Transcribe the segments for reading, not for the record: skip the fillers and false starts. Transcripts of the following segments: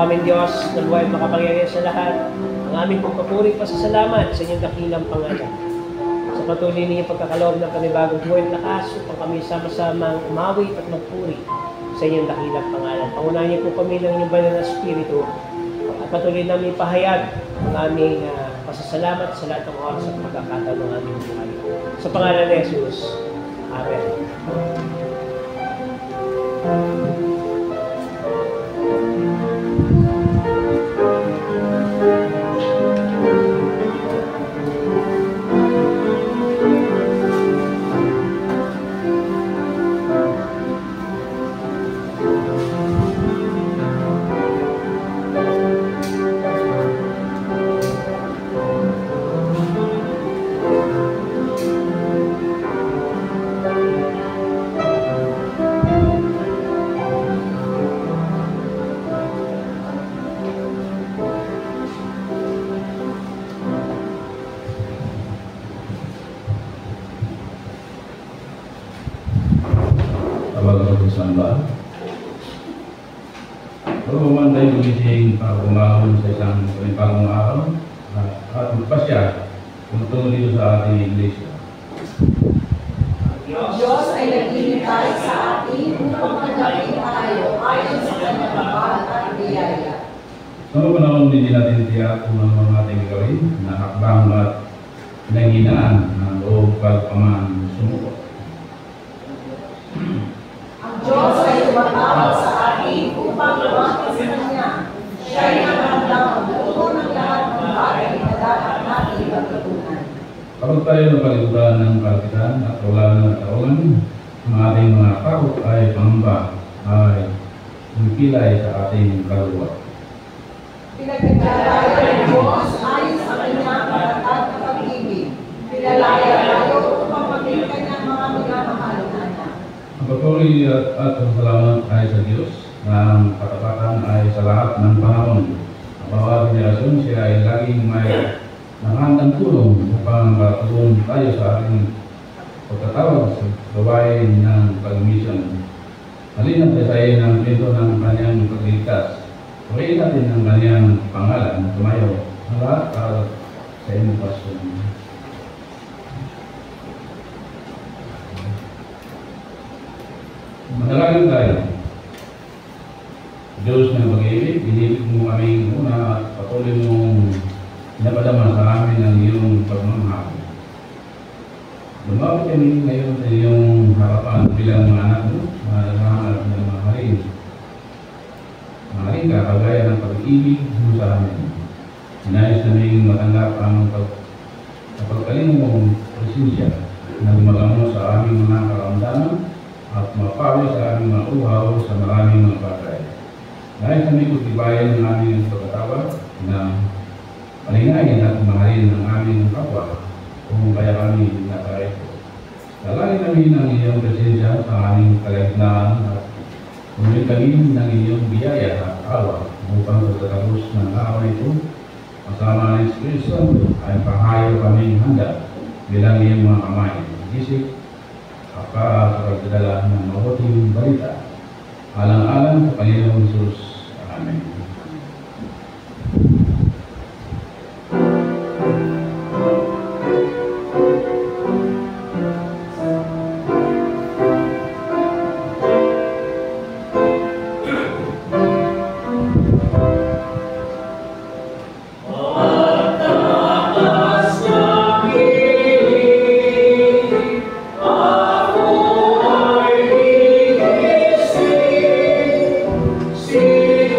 aming Diyos na buhay at makapangyarihan sa lahat, ang aming pagpapuring pasasalamat sa inyong dakilang pangalan. Sa patuloy ninyong pagkakaloob ng panibagong buhay at lakas, upang kami sama-samang umawit at magpuri sa inyong dakilang pangalan. Pangunahin niyo po kami ng inyong banal na Espiritu at patuloy namin ipahayag ang aming pasasalamat sa lahat ng oras at pagkakataon ng aming buhay. Sa pangalan ni Jesus. Amen. Bago tayo gumising para bumangon sa isang panibagong araw at magpasya tungkol dito sa ating iglesia. Diyos ay naghihintay sa atin upang magdating tayo ayon sa kanyang mahal at biyaya. Sa mga panahon hindi natin tiyak kung ano ang ating gawin na hakbang at nanghinaan ng loob pagpaman sumuko. Ang Diyos ay tumatawag sa atin upang lumapit sa Kanya. Siya ay nakahandang ang buo ng lahat ng bagay na dapat natin pagtutunan. Kapag tayo napaliguran ng kalpitan at kawalan at kawalan, ang ating mga takot ay pangamba ay umipilay sa ating kaluluwa. Pinagkakalayo ng Diyos ayon sa Kanyang matatag na pag-ibig. Pinalaya tayo upang maging Kanyang mga minamahal na anak. Ang patuloy at salamat ay sa Diyos na ang katapatan ay sa lahat ng panahon. Ang bawat henerasyon siya ay laging may nanghandang tulong upang makatulong tayo sa ating pagkatawag sa gawain ng pag-mission. Halina't tayo ng pinto ng kanyang pagligtas. Purihin natin ang kanyang pangalan, tumayo ang lahat para sa inyong pasyon. Manalangin tayo. Diyos na pag-ibig, inibig mo kaming una at patuloy mong napadama sa amin ang iyong pagmamahal. Lumapit kami ngayon sa iyong harapan bilang mga anak mo, mahanap na mahalin. Mahalin ka, kagaya ng pag-ibig mo sa amin. Inayos namin matanggap ang pagkaling mong presensya na gumagamo sa aming mga karamdaman at mapawi sa aming mga uhaw sa maraming mga bagay. Dahil kami kutibayan ng aming pagkatawag na palingayin at mahalin ng aming kapwa kung kaya kami nakarito. Lalagay namin ang iyong presensya sa aming kalagitnaan at umulit kami ng iyong biyaya at awa upang pagkatapos ng araw na ito kasama ng Espiritu Santo ay pahayo kaming handa bilang iyong mga kamay. Isip sa pagdadala ng mabuting balita. Alang-alang sa Panginoong Jesus. Amen.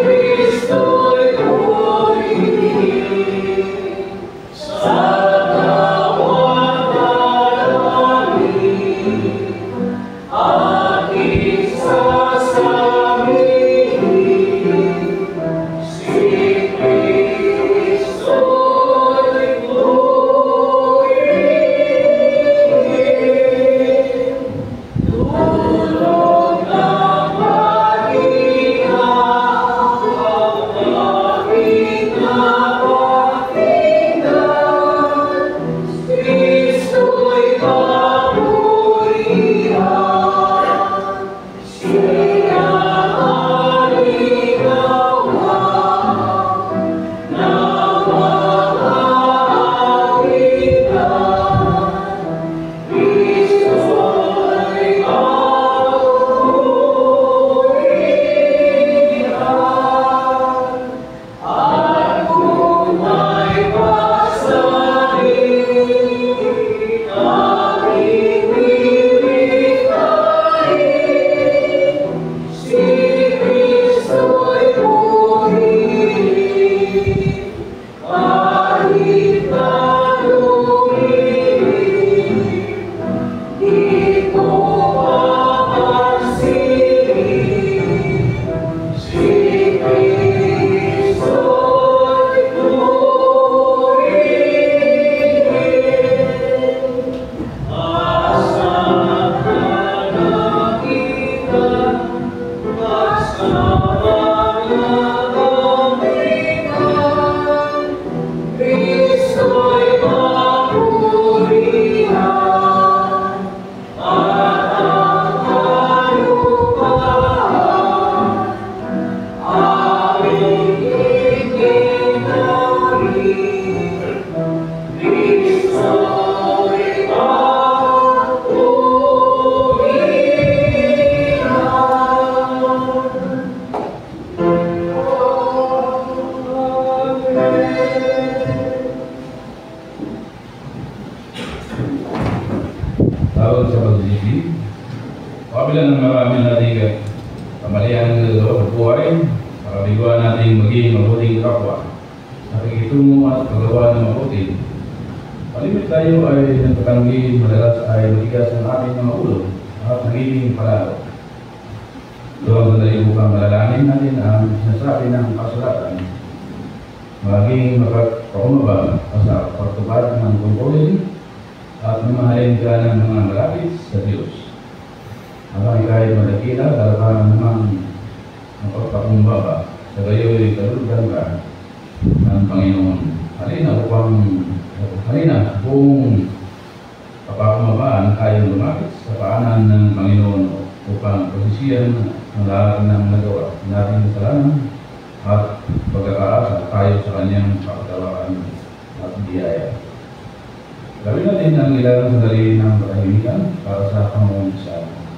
Christ. kabila ng marami nating kamalian sa buhay, pakabiguan natin maging mabuting kapwa, nakikitungo at paggawa ng mabuti. Palimit tayo ay nagpatanggi, madalas ay matigas ang ating mga ulo at nagiging palalo. Doon sa dalibukang malalangin natin ang sinasabi ng kasulatan, maging mapagpakumbaba sa pagtupad ng tungkulin at mamahalin ka ng mga malapit sa Diyos. Habang ika'y madakila, dalawa namang mapagpakumbaba, sa gayo'y kalulugan ka ng Panginoon. Halina kung papakumabaan tayong lumapit sa paanan ng Panginoon upang posisyan ang lahat ng nagawa natin kasalanan at pagkakaasa tayo sa kanyang pagkatawaan at biyaya. Gawin natin ang ilang sandali ng katahimikan para sa Panginoon sa amin.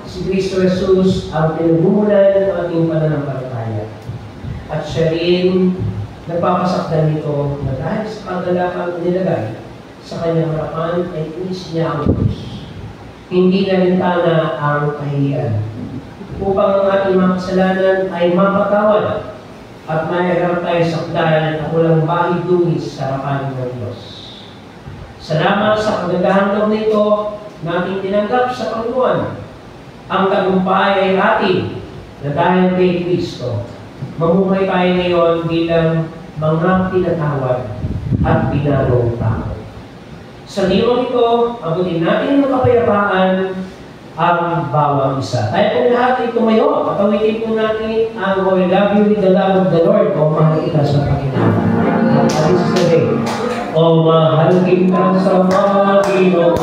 Si Kristo Jesus ang pinagmumulan ng ating pananampalataya. At siya rin nagpapasakdan nito na dahil sa kagalakang nilagay sa kanyang harapan ay inis niya ang Diyos. Hindi na rin tana ang kahihiyan. Upang ang ating mga kasalanan ay mapatawad at mayroon tayo sakdan at walang bahid dungis sa harapan ng Diyos. Salamat sa kagagahang loob nito nating tinanggap sa Panginoon. Ang tagumpay ay atin na dahil kay Kristo, mamuhay tayo ngayon bilang mga pinatawad at binalong tao. Sa lingkod ito, abutin natin ng kapayapaan ang bawang isa. Tayo pong lahat ay tumayo at awitin po natin ang I love you with the love of the Lord o mahal kita sa Panginoon. At this is the day. O mahal kita sa Panginoon,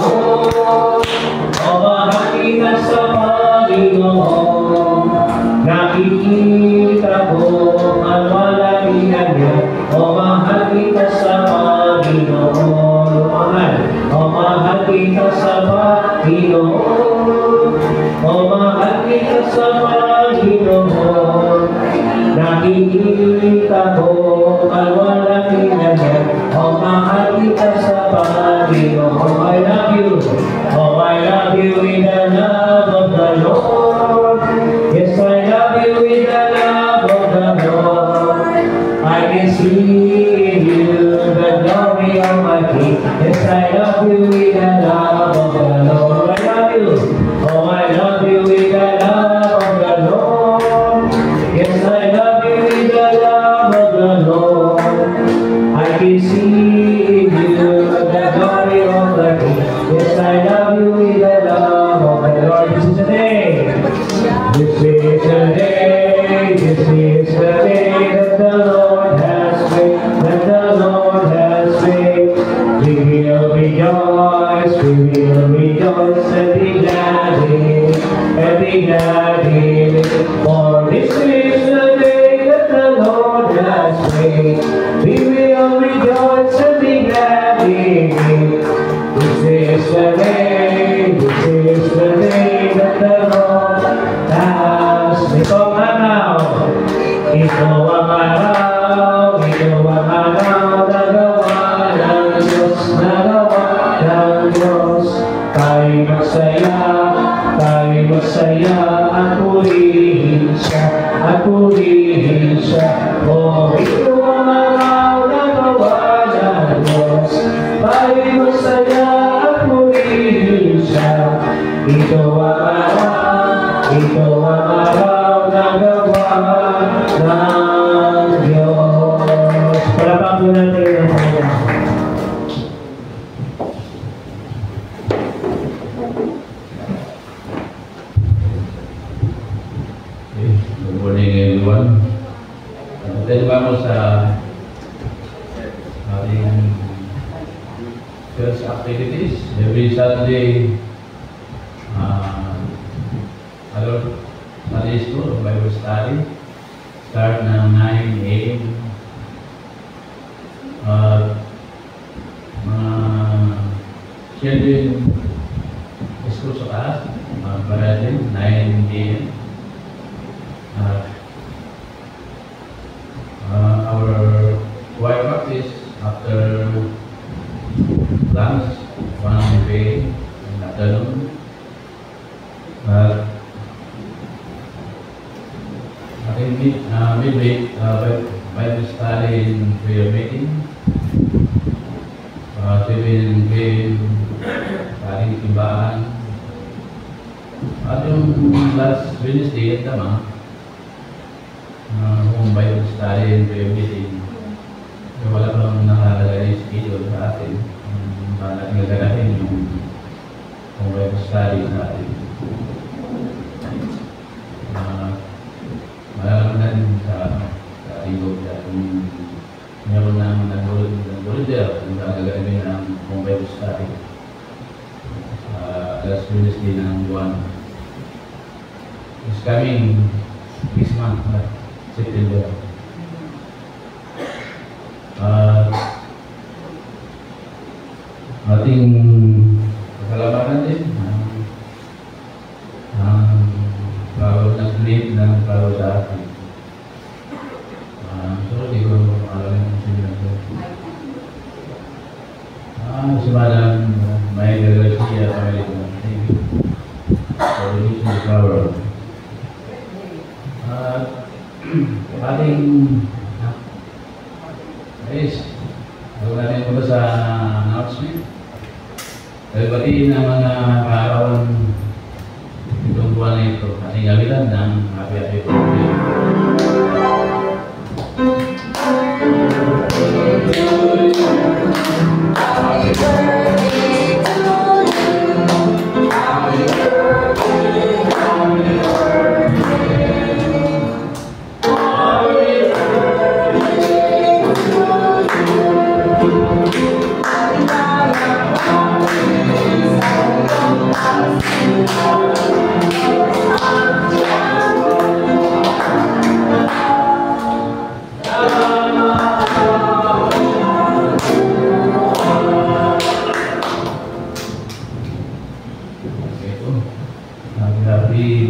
o mahal kita sa Panginoon, nakikita ko ang wala niya. O mahal kita sa Panginoon, o mahal kita sa Panginoon, o mahal kita sa Panginoon, nakikita ko ang wala niya. O mahal kita sa Panginoon. I love you. Oh, I love you with the love of the Lord. Yes, I love you with the love of the Lord. I can see in you the glory of my King. Yes, I love you with the love of the Lord. I love you. Oh, I love you with the love of the Lord. Yes, I love you with the love of the Lord. I can see in you the glory of the King. Yes, I love you with the love of the Lord. This is the day. This is the day. This is the day that the Lord has made. That the Lord has made. We will rejoice. We will rejoice and be glad in it. And be glad in it. For this is the day that the Lord has made. We will rejoice and be glad in it. This is the day, this is the day that the Lord has made. Ito ang araw, ito ang araw, ito ang araw. masaya, tayo'y masaya, at purihin siya, at purihin siya. O ito ang araw na gawa ng Diyos, tayo'y masaya, at purihin siya. Ito ang araw na gawa ng Diyos. Palapang po natin ang Panginoon. Good morning everyone. Tayo vamos sa ating church activities. Every Saturday, Sunday school, Bible study, start ng 9 a.m. Mga children school sa taas, para din, 9 a.m. Our choir practice after lunch, 1 p.m. in the afternoon. Midweek Bible study in prayer meeting. 7 p.m. Karing timbaan. At yung last Wednesday at tama, home Bible study and prayer meeting. So, wala pang nakalagay yung schedule sa atin. Natin gaganahin yung home Bible study sa atin. Malaman natin sa linggo kung meron namin nag-volunteer kung gaganahin ng home Bible study. Last Wednesday ng buwan. It's coming this month, September. Ating pasalamatan din kalau nag-lead ng kalau sa atin. So, di ko alam yung sino na ito. Si Madam May Garcia, family ko. Thank you. For releasing the power. Ating guys, huwag natin punta sa announcement. Batiin ang mga kaarawan itong buwan na ito. Ating gawilan ng happy birthday.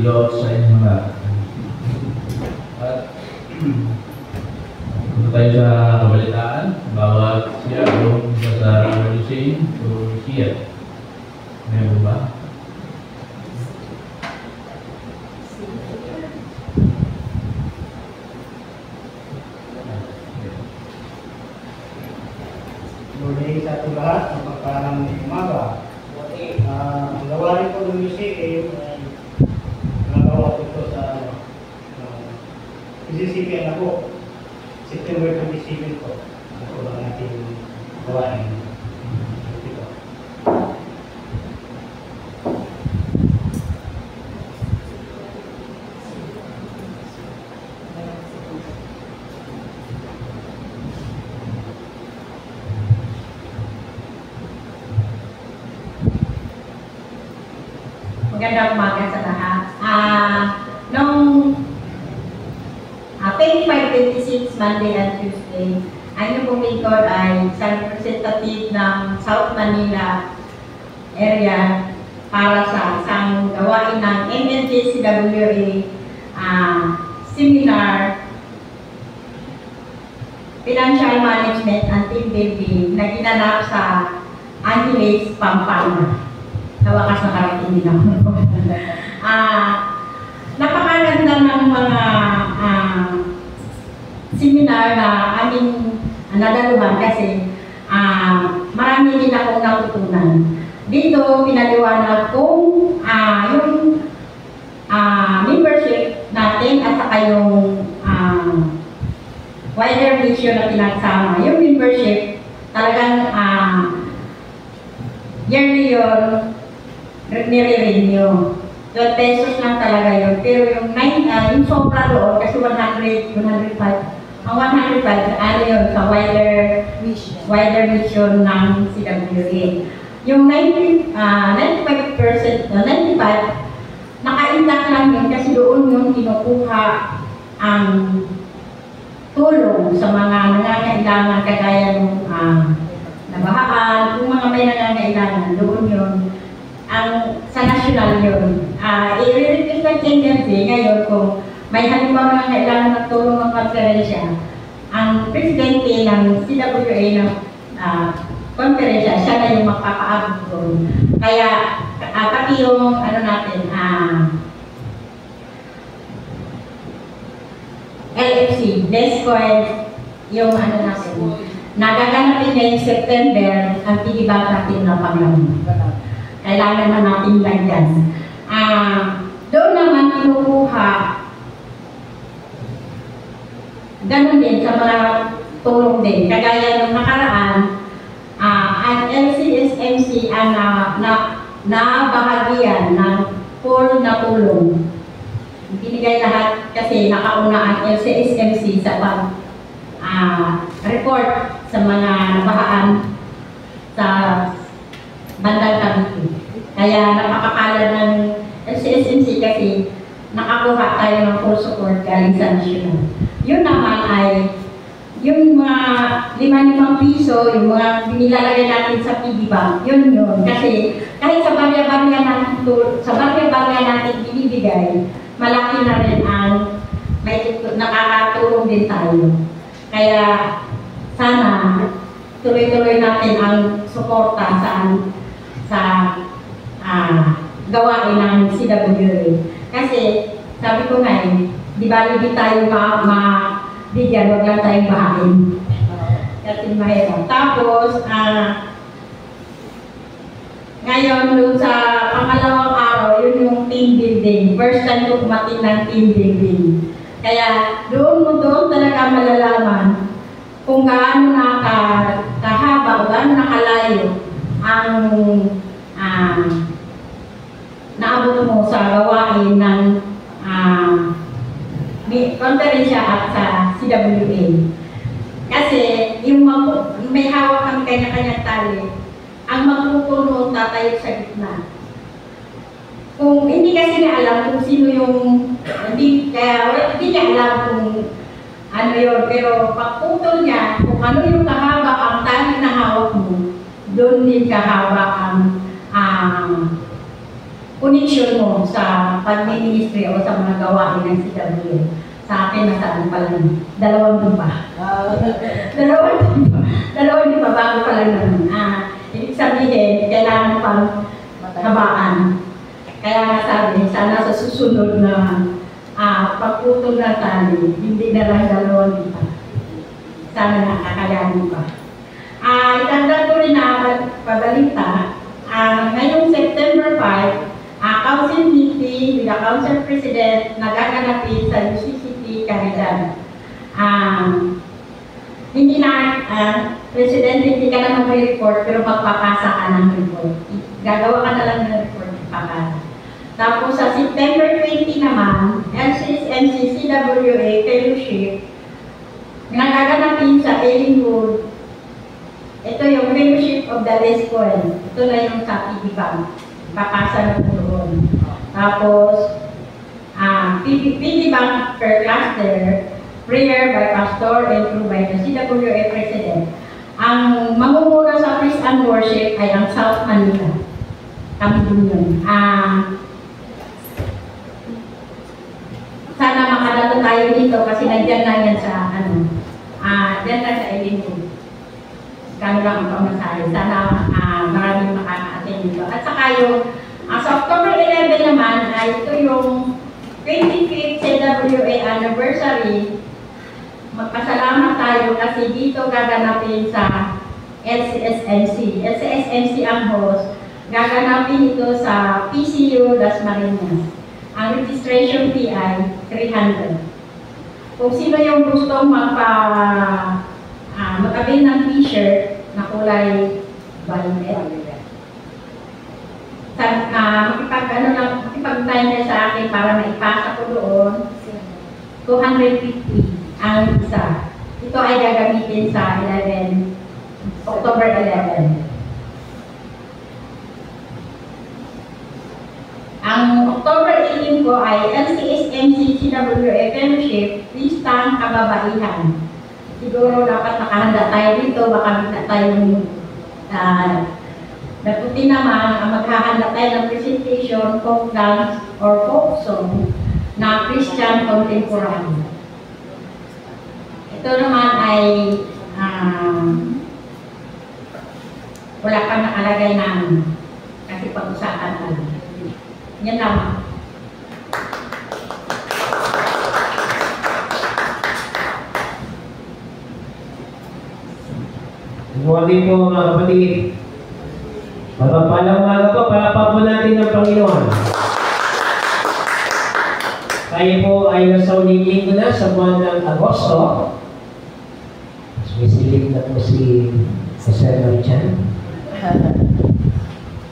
Lord sa inyong lahat. At punta tayo sa kabalitaan. Bawat siya yung sa Lucine to siya. Meron ba? Morning sa ating lahat, ang pagparang umaga. Ang gawain ko ng music ay nagawa ko ito sa isisipian ako. September 27 ko. Ako ang ating gawain. Ito. Magandang umaga sa lahat. Noong 25-26 Monday and Tuesday, ang inyong pumikot ay isang representative ng South Manila area para sa isang gawain ng MNJCWA seminar, Financial Management and Team Building na ginanap sa Angeles, Pampanga. Sa wakas nakarating din ako. Napakaganda ng mga seminar na aming nadaluhan kasi marami din akong natutunan. Dito, pinaliwanag kung yung membership natin at saka yung wider mission na pinagsama. Yung membership, talagang yearly yun, nire-renew. 12 pesos lang talaga yun. Pero yung sobra doon, kasi 100, 105, ang 105, ano yun, sa wider mission ng CWA. Yung 95%, 95, naka-intact lang yun kasi doon yung kinukuha ang tulong sa mga nangangailangan kagaya ng nabahaan, kung mga may nangangailangan, doon yun. Sa national yun. I-request ng tendency ngayon kung may halimbawa nangangailangan ng tulong ng konferensya, ang presidente ng CWA ng konferensya, siya na yung magpapaabot doon. Kaya, pati yung LFC, Best Coin, yung natin, nagaganapin niya yung September, ang piggyback natin na paglaman. Kailangan na natin lagyan. Doon naman kinukuha, ganun din sa mga tulong din. Kagaya ng nakaraan, ang LCSMC ang nabahagian ng full na tulong. Binigay lahat kasi nakauna ang LCSMC sa report sa mga nabahaan sa bandang Cavite. Kaya napakakala ng LCSMC kasi nakakuha tayo ng full support galing sa national. Yun naman ay yung mga 5 piso, yung mga binilalagay natin sa piggy bank, yun. Kasi kahit sa barya-barya natin binibigay, malaki na rin ang nakakatulong din tayo. Kaya sana tuloy-tuloy natin ang suporta sa gawain ng CWA. Kasi sabi ko nga di ba hindi tayo bigyan, wag lang tayong bahain. Kasi mahirap. Tapos, ngayon, doon sa pangalawang araw, yun yung team building. First time ko kumating ng team building. Kaya, doon talaga malalaman kung gaano kahaba o gaano nakalayo ang naabot mo sa gawain ng konferensya at sa CWA. Kasi yung may hawak kami kanya-kanyang tali, ang magpupuno tatayo sa gitna. Kung hindi kasi niya alam kung sino yung, hindi niya alam kung ano yun, pero pagputol niya, kung ano yung kahaba ang tali na hawak mo, doon din kahaba ang connection mo sa pag-ministry o sa mga gawain ng CWA. Sa akin, nasaan pa lang. 2 pa. 2 pa bago pa lang naman. Ibig sabihin, kailangan pang habaan. Kaya nga sabi, sana sa susunod na pagputol na tali, hindi na lang 2 pa. Sana nakakayanin pa. Itanda ko rin na pabalita, ngayong September 5, Council meeting with the Council President nagaganapin sa UCCT Caridad. Hindi na, President, hindi ka na mag-report pero magpapasa ka ng report. Gagawa ka na lang ng report, papasa. Tapos sa September 20 naman, LCSMC CWA Fellowship, nagaganapin sa Ellingwood. Ito yung Fellowship of the Less Coin. Ito na yung sa PBBank. Papasa na po doon. Tapos, PBBank per cluster, prayer by pastor and through by the CWA President. Ang mangunguna sa praise and worship ay ang South Manila. Kami din yun. Sana makadalo tayo dito kasi nandiyan na yan sa dyan na sa Ellingwood. Kano lang ang pamasahe. Sana maraming makaka-attend Manila. At saka yung sa October 11 naman ay ito yung 25th CWA anniversary. Magpasalamat tayo kasi dito gaganapin sa LCSMC. LCSMC ang host. Gaganapin ito sa PCU Las Marinas. Ang registration fee ay 300. Kung sino yung gustong magkabin ng t-shirt na kulay violet, makipag-time na sa akin para maipasa ko doon, 250 ang isa. Ito ay gagamitin sa October 11. Ang October 18 ko ay LCSMC CWA Fellowship, Listang Kababaihan. Siguro dapat nakahanda tayo dito, baka bigla tayong naputi naman, maghahanda tayo ng presentation, folk dance or folk song na Christian Contemporary. Ito naman ay wala pa nakalagay na kasi pag-usapan natin. Yan lang. Good morning po mga kapatid. Mapagpalang umaga po, palakpak po natin ng Panginoon. Tayo po ay nasa uling linggo na sa buwan ng Agosto. Sumisilip na po si Jose Marichan.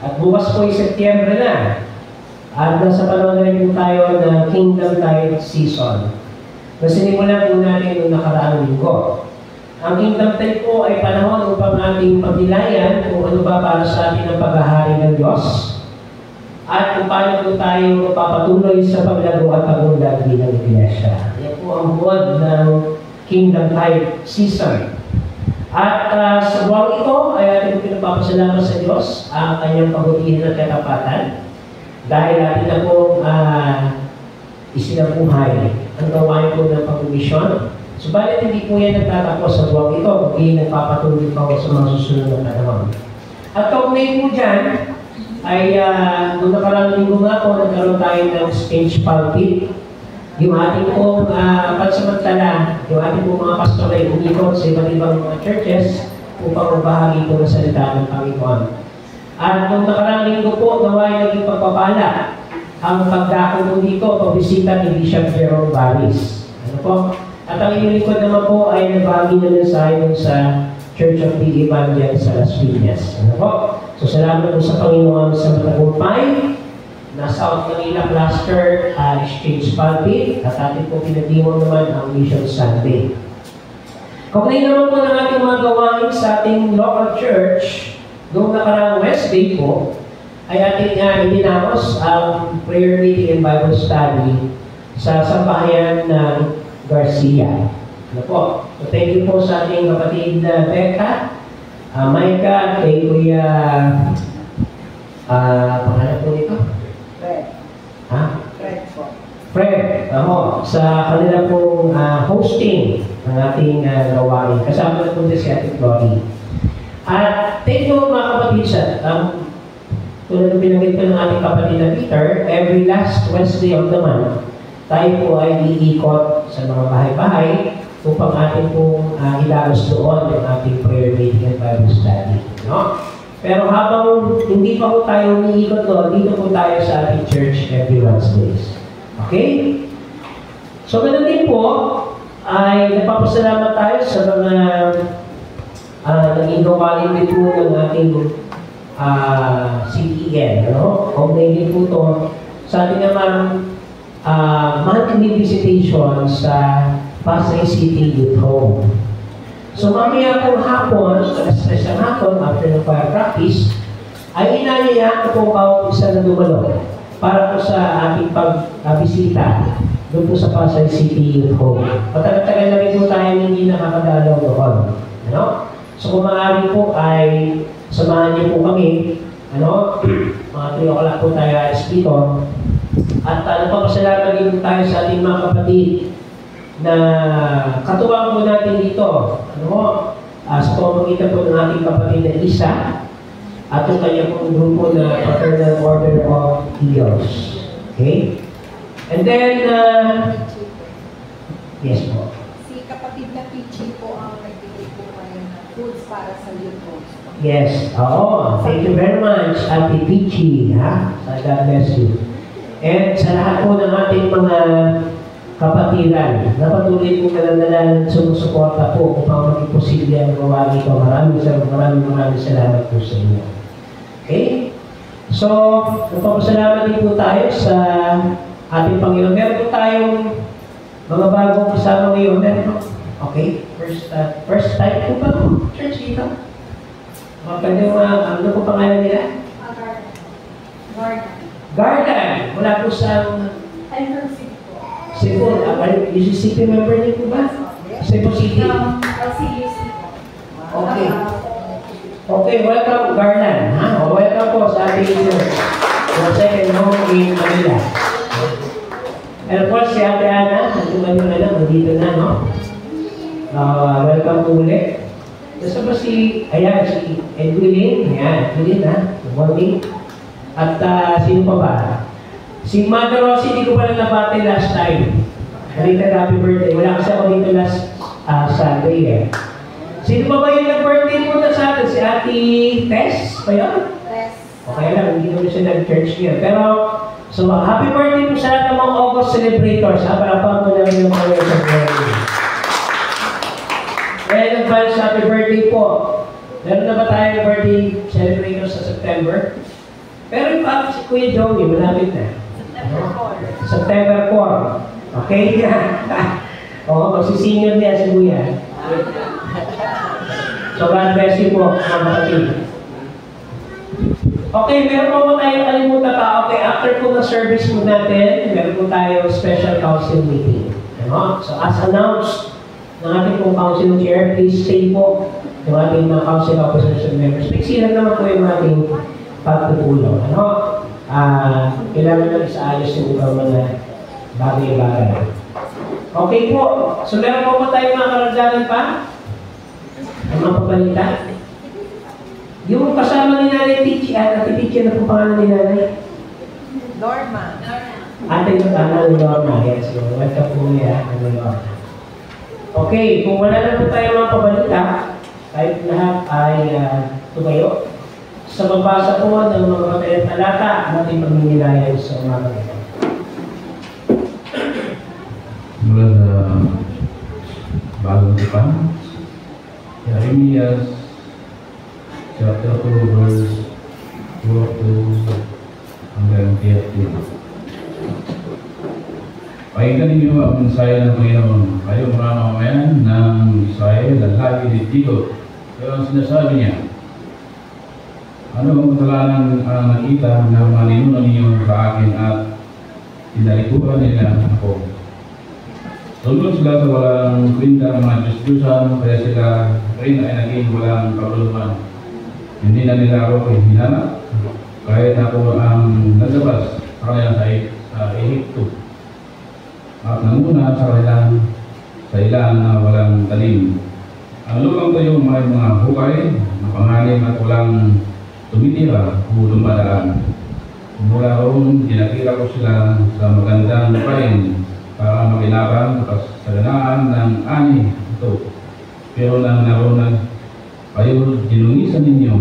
At bukas po ay Setyembre na. At nasa panahon na rin po tayo ng Kingdom Tide Season. Nasinimulan po natin noong nakaraang linggo. Ang Kingdom Tide po ay panahon upang ating pagnilayan kung ano ba para sa atin ang paghahari ng Diyos at kung paano po tayo papatuloy sa paglago at pagunlad bilang Iglesia. Yan po ang buwan ng Kingdom Tide Season. At sa buwang ito ay ating pinagpapasalamat sa Diyos ang kanyang pabutihan at katapatan dahil atin na pong isinabuhay ang gawain po ng pag-umisyon. Subalit hindi po yan nagtatapos sa buwang ito, kundi nagpapatuloy pa sa mga susunod na panahon. At kaugnay po dyan, ay nung nakaraang linggo nga po, nagkaroon tayo ng stage pulpit. Yung ating pong pansamantala, yung ating pong mga pastor ay umikot sa iba't ibang mga churches upang magbahagi po ng salita ng Panginoon. At nung nakaraang linggo po, naway naging pagpapala ang pagdako po dito, pagbisita ni Bishop Jerome Baris. Ano po? At ang inyong likod naman po ay nagbahagi na mensahe sa Church of the Evangelists sa Las Piñas. Ano po? So salamat po sa Panginoon sa matagumpay na South Manila Cluster Exchange Pulpit at atin po pinagdiwang naman ang Mission Sunday. Kaugnay naman po ng ating mga gawain sa ating local church noong nakaraang Wednesday po ay ating ininamos ang prayer meeting and Bible study sa sambahayan ng Garcia. Ano po? So thank you po sa ating kapatid Becca, Micah, kay Kuya, pangalan po nito? Fred. Ha? Fred po. Fred, sa kanila pong hosting ng ating gawain. Kasama na po si Ate Chloe. At thank you mga kapatid sa tulad ng pinagit ko ng ating kapatid na Peter, every last Wednesday of the month, tayo po ay iikot sa mga bahay-bahay upang ating pong ilagos doon yung ating prayer meeting and Bible study. No? Pero habang hindi pa po tayo umiikot doon, dito po tayo sa ating church every Wednesdays. Okay? So, ganun din po, ay nagpapasalamat tayo sa mga naging gawain din po ng ating CTN. Ano? Kaugnay din po ito sa ating naman monthly visitation sa Pasay City Youth Home. So mamaya pong hapon, alas 3 ng hapon, after ng fire practice, ay inayayaan ko po bawat isa na dumalo para po sa ating pagbisita doon po sa Pasay City Youth Home. Matagal-tagal na rin po tayo hindi nakakadalaw doon. Ano? So kung maaari po ay samahan niyo po kami, mga 3 o'clock po tayo alis dito. At nagpapasalamat din tayo sa ating mga kapatid na katuwang po natin dito. Sa pamamagitan po ng ating kapatid na Isa at yung kanya pong grupo na Fraternal Order of Eagles. Okay? And then, yes po. Si kapatid na Pichi po ang nagbigay po kayo ng foods para sa youth homes. Yes, oo. Thank you very much, Ate Pichi, ha? God bless you. And sa lahat po ng ating mga kapatiran, na patuloy po kalandalan at sumusuporta po upang maging posible ang gawa nito. Maraming salamat po sa inyo. Okay? So, nagpapasalamat din po tayo sa ating Panginoon. Meron po tayong mga bagong kasama ngayon. Okay? First time po ba po? Church dito? Pwede ano po pangalan nila? Garden. Wala po sa I'm from Cebu po. Cebu. UCCP member niyo po ba? Cebu City. LCUC po. Okay. Okay, welcome Garland. Ha? Welcome po sa ating second home in Manila. And of course, si Ate Ana, nandito na, no? Welcome po ulit. Nasa ba si Edwin? Ayan, Edwin, ha? Good morning. At sino pa ba? Si Mother Rosie, hindi ko pa lang nabati last time. Halika, happy birthday. Wala kasi ako dito last Sunday, eh. Sino pa ba yung nag-birthday po na sa atin? Si Ate Tess? Pa yun? Yes. Okay lang, hindi naman siya nag-church niya. Pero, so happy birthday po sa lahat ng mga August celebrators. Palapang mo namin yung mga birthday. And advance happy birthday po. Meron na ba tayong birthday celebrators sa September? Pero yung pa si Kuya Joey, malapit na. September 4. Okay? Oo, magsisenior niya si Kuya. So God bless you po, mga kapatid. Okay, meron po tayo kalimutan pa. Okay, after po ng service po natin, meron po tayo special council meeting. Ano? So as announced ng ating pong council chair, please stay po yung ating mga council officers and members. Piksilan naman po yung ating pagpupulong. Ano? Kailangan na isaayos yung ibang mga bagay-bagay. Okay po. So meron po tayo mga karagdagan pa? Ang mga pabalita? Yung kasama ni Nanay Pichi, Ate Pichi, ano po pangalan ni Nanay? Norma. Ate yung tanong ni Norma. Yes, welcome po niya, Norma. Okay, kung wala na po tayo mga pabalita, kahit lahat ay tumayo, sa mabasa po ng mga matayang talata, natin paminilayan sa umaga ito. Mula sa bagong tipan, Jeremias chapter 2 verse 2 hanggang 13. Pakinggan ninyo ang mensahe ng Panginoon. Kayo mga mamamayan ng Israel, lalaki ni Tito. Pero ang sinasabi niya, ano ang kasalanan ang nakita ng mga ninuno ninyo sa akin at tinalikuran nila ako? Tulog sila sa walang kwenta ng mga Diyos-Diyosan, kaya sila rin ay naging walang kabuluhan. Hindi na nila ako hinanap, kahit ako ang naglabas sa kanila sa Ehipto. At nanguna sa kanilang sa ilan na walang talim. Ang lupang tayo may mga hukay na pangalim at walang tumitira o dumadaan. Mula roon, tinakita ko sila sa magandang lupain para makinabang sa kasaganaan ng ani ito. Pero nang naroon kayo dinungisan ninyo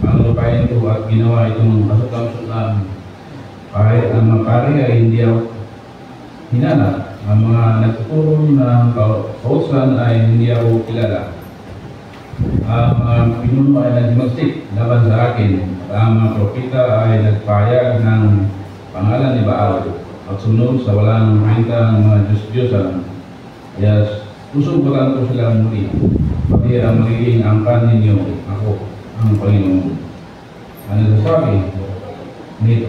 ang lupain ito at ginawa itong kasutang-sutang. Kahit ang mga pari ay hindi ako hinanap, ang mga nagtuturo ng kausan ay hindi ako kilala. Ang mga pinuno ay nagmastik laban sa akin. Ang mga propita ay nagpahayag ng pangalan ni Baal at sunod sa walang kwenta ng mga Diyos-Diyosan. Kaya susubukan ko sila muli. Pati ang magiging angkan ninyo, ako, ang Panginoon. Ano nasasabi nito?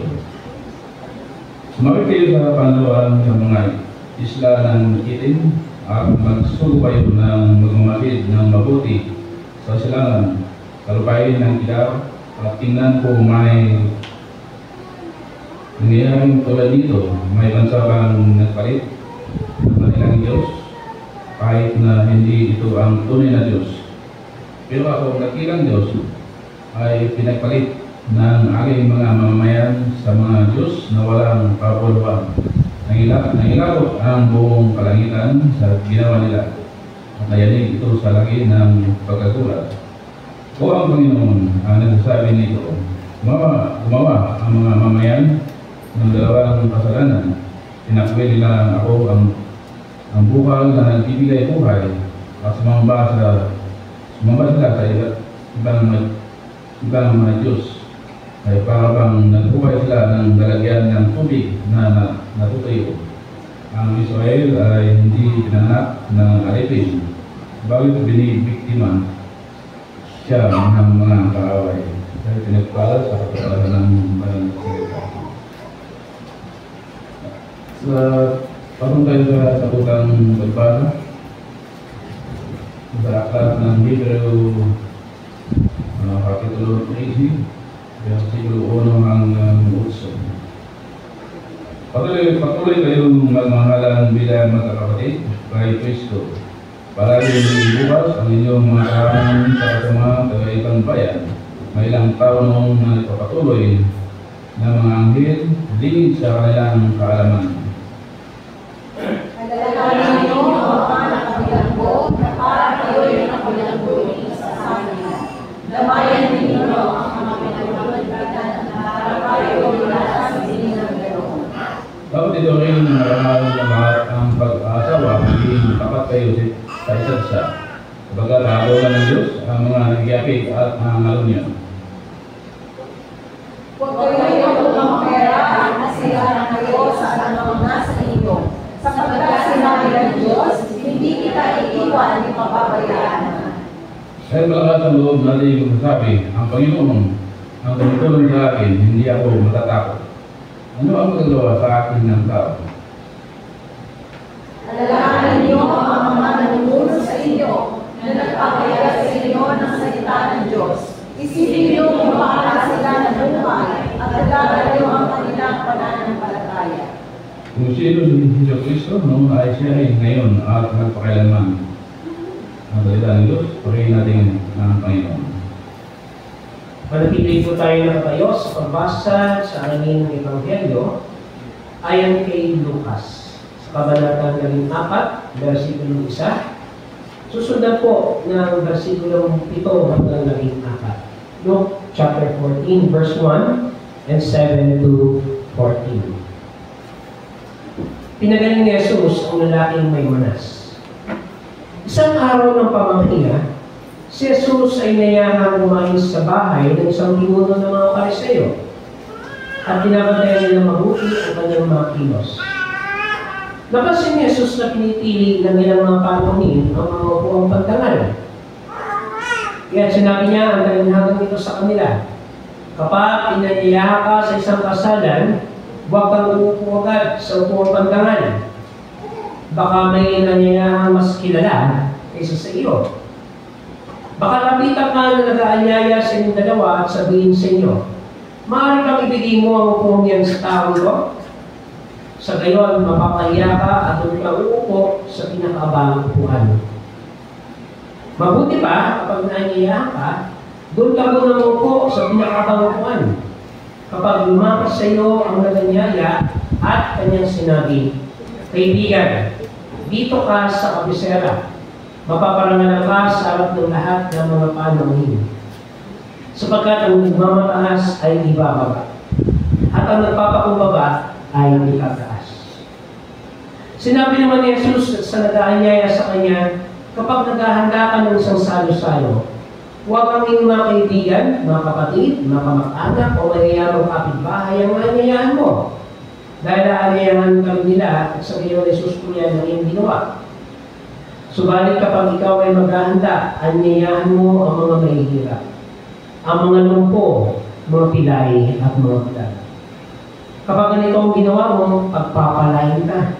Sumabit kayo sa panluan ng mga isla ng itim at magsugo kayo ng magmamatid ng mabuti sa silangan, kalupain ng ilaw at tingnan ko may nangyayaring tulad dito. May bansa bang nagpalit ng kanilang Diyos kahit na hindi ito ang tunay na Diyos. Pero ako, dakilang Diyos, ay pinagpalit ng aking mga mamamayan sa mga Diyos na walang kapuluan. Nangilabot ang buong kalangitan sa ginawa nila at nayanig ito sa lagi ng pagkagulat. O ang Panginoon ang nagsasabi nito, gumawa ang mga mamayan ng dalawang kasalanan. Tinakwil nila ako ang bukal na nagbibigay buhay at sumamba sila sa ibang mga Diyos. Ay para bang nagbuhay sila ng lalagyan ng tubig na natutuyo. Ang Israel ay hindi pinanganak ng alipin, bakit binibiktima siya ng mga kaaway dahil pinagpala sa kapatalan ng banal na salita. Patong tayo sa sabutang pagbasa sa aklat ng Hebreo Kapitulo 13, versikulo 1 hanggang 8. Patuloy kayong magmahalan bilang magkakapatid kay Kristo. Palagi bukas ang inyong mga kahanan sa mga taga-ibang bayan. May ilang tao noong na ipapatuloy ng mga anghel lingid sa kanilang kaalaman. Alalahanin niyo ang mga nakabilanggo na para kayo'y nakabilanggo sa amin. Damayan ninyo ang mga pinagpapalitan para kayo'y nasa sining ng ganoon. Dapat ito rin marangal ng lahat ang pag-asawa maging tapat kayo sa isa't isa. Sabagat hagawan ng Diyos ang mga nagyapit at nangangalunya. Huwag kayo ng pera at nasiyahan kayo sa anong nasa inyo. Sapagkat sinabi ng Diyos, hindi kita iiwan ni papabayaan. Dahil malakas ang loob natin magsasabi, ang Panginoon ang tumutulong sa akin, hindi ako matatakot. Ano ang magagawa sa akin ng tao? Alalahanin niyo ang mga nanungulo sa inyo na nagpapayag sa inyo ng salita ng Diyos. Isipin niyo kung paano sila nabuhay at alagaan niyo ang kanilang pananampalataya. Kung sino si Hesus Kristo, noon ay siya ay ngayon at magpakailanman. Ang salita ng Diyos, purihin natin ng Panginoon. Manatili po tayo nakatayo sa pagbasa sa aning Ebanghelyo ayon kay Lucas sa kabanatang 4, versikulo 1. Susundan po ng versikulo 7 hanggang 14. Luke chapter 14, verse 1 and 7 to 14. Pinagaling ni Jesus ang lalaking may manas. Isang araw ng pamamahinga, si Jesus ay nayahang kumain sa bahay ng isang limuno ng mga Pariseo at binabantayan nilang mabuti ang kanyang mga kilos. Napansin ni Jesus na pinipili ng ilang mga panunin ang mga upuang pantangal. Kaya sinabi niya ang talinhagang ito sa kanila, kapag inaniyaha ka sa isang kasalan, huwag kang uupo agad sa upuang pantangal. Baka may inaniyahang mas kilala kaysa sa iyo. Baka lapitan ka na nag-aanyaya sa inyong dalawa at sabihin sa inyo, maaari kang ibigay mo ang upong yan sa tao ito? Sa gayon, mapapahiya ka at doon ka uupo sa pinakaabang upuan. Mabuti pa, kapag naanyaya ka, doon ka muna uupo sa pinakaabang upuan. Kapag lumakas sa iyo ang naganyaya at kanyang sinabi, kaibigan, dito ka sa kabisera. Mapaparangalan ka sa harap ng lahat ng mga panunin. Sapagkat ang nagmamataas ay ibababa, at ang nagpapakumbaba ay itataas. Sinabi naman ni Jesus sa nag-aanyaya sa kanya, kapag naghahanda ka ng isang salo-salo, huwag ang iyong mga kaibigan, mga kapatid, mga kamag-anak o mayayamang kapitbahay ang aanyayahan mo. Dahil aanyayahan kami nila at sa gayon ay susukuyan ng iyong ginawa. Subalit kapag ikaw ay maghahanda, anyayahan mo ang mga mahihirap, ang mga lumpo, mga pilay at mga bulag. Kapag ganito ang ginawa mo, pagpapalain ka.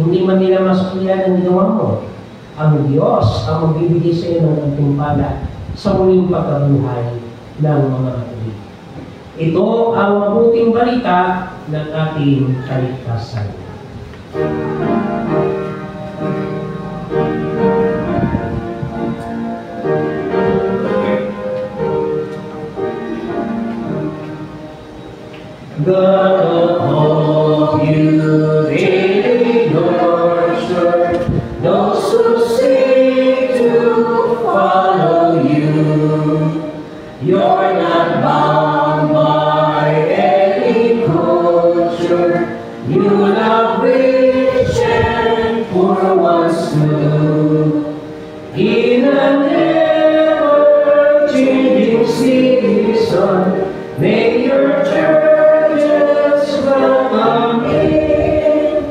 Hindi man nila masukuyan ang ginawa mo. Ang Diyos ang magbibigay sa iyo ng gantimpala sa muling pagkabuhay ng mga kapatid. Ito ang mabuting balita ng ating kaligtasan. God of hope, you daily nurture those who seek to follow you. You're not bound by any culture. You love rich and poor ones too. In an ever-changing season, may your churches welcome in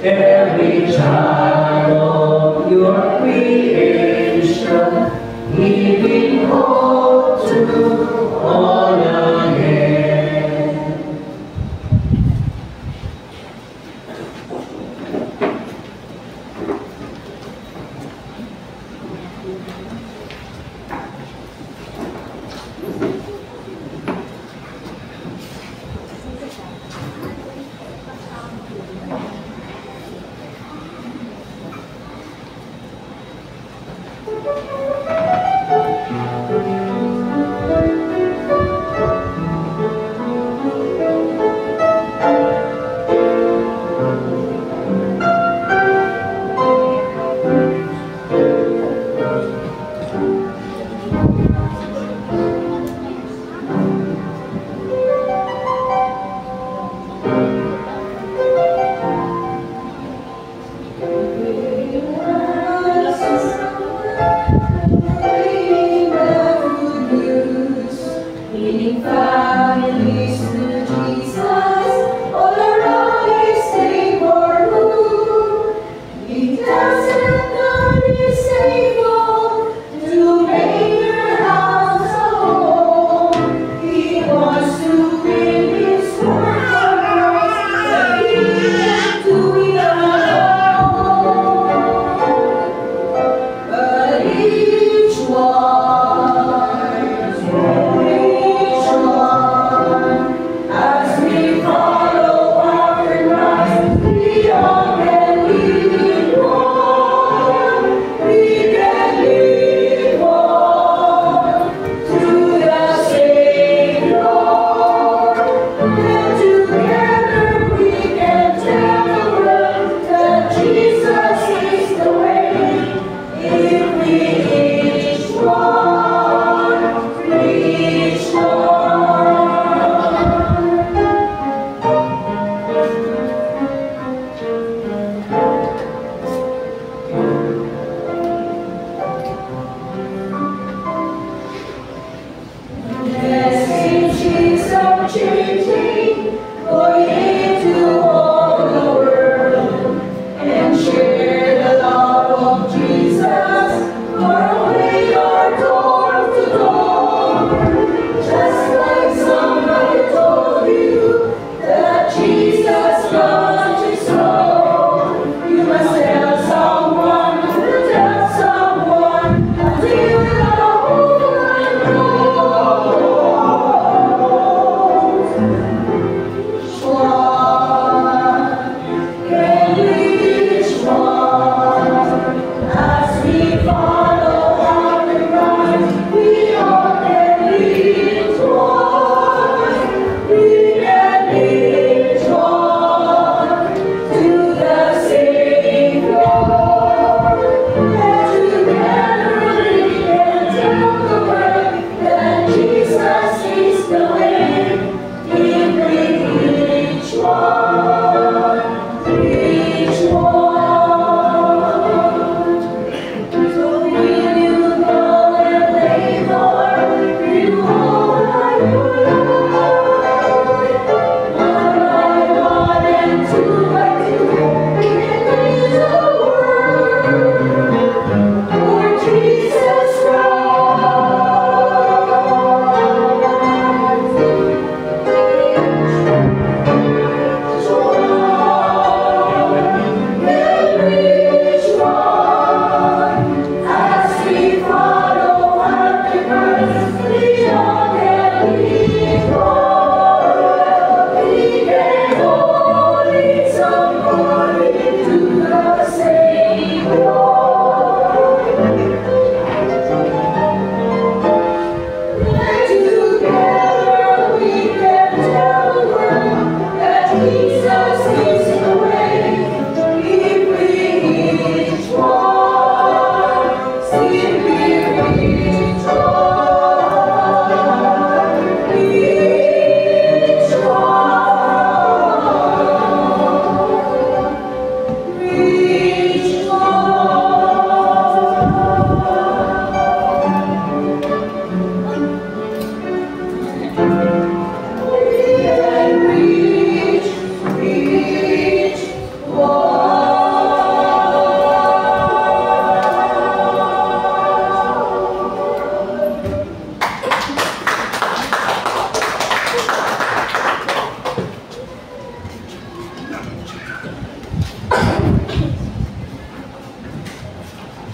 every child of your creation, giving hope to all again.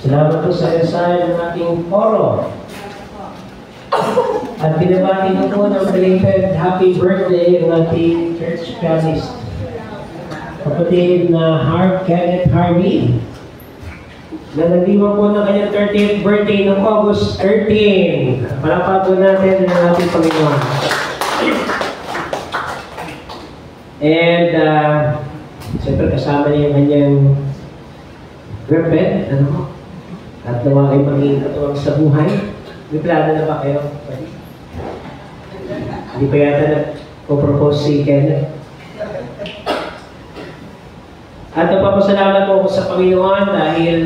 Salamat po sa ensayo ng ating koro. At binabati ko po ng belated happy birthday ng ating church pianist, kapatid na Kenneth Harvey, na naliwan po ng kanyang 30th birthday ng August 13. Palakpakan po natin ng ating Panginoon. And, siyempre kasama niya yung kanyang girlfriend, at nawa ay maging katuwang sa buhay. May plano na ba kayo? Hindi pa yata nagpo-propose si Kenneth. At nagpapasalamat po ako sa Panginoon dahil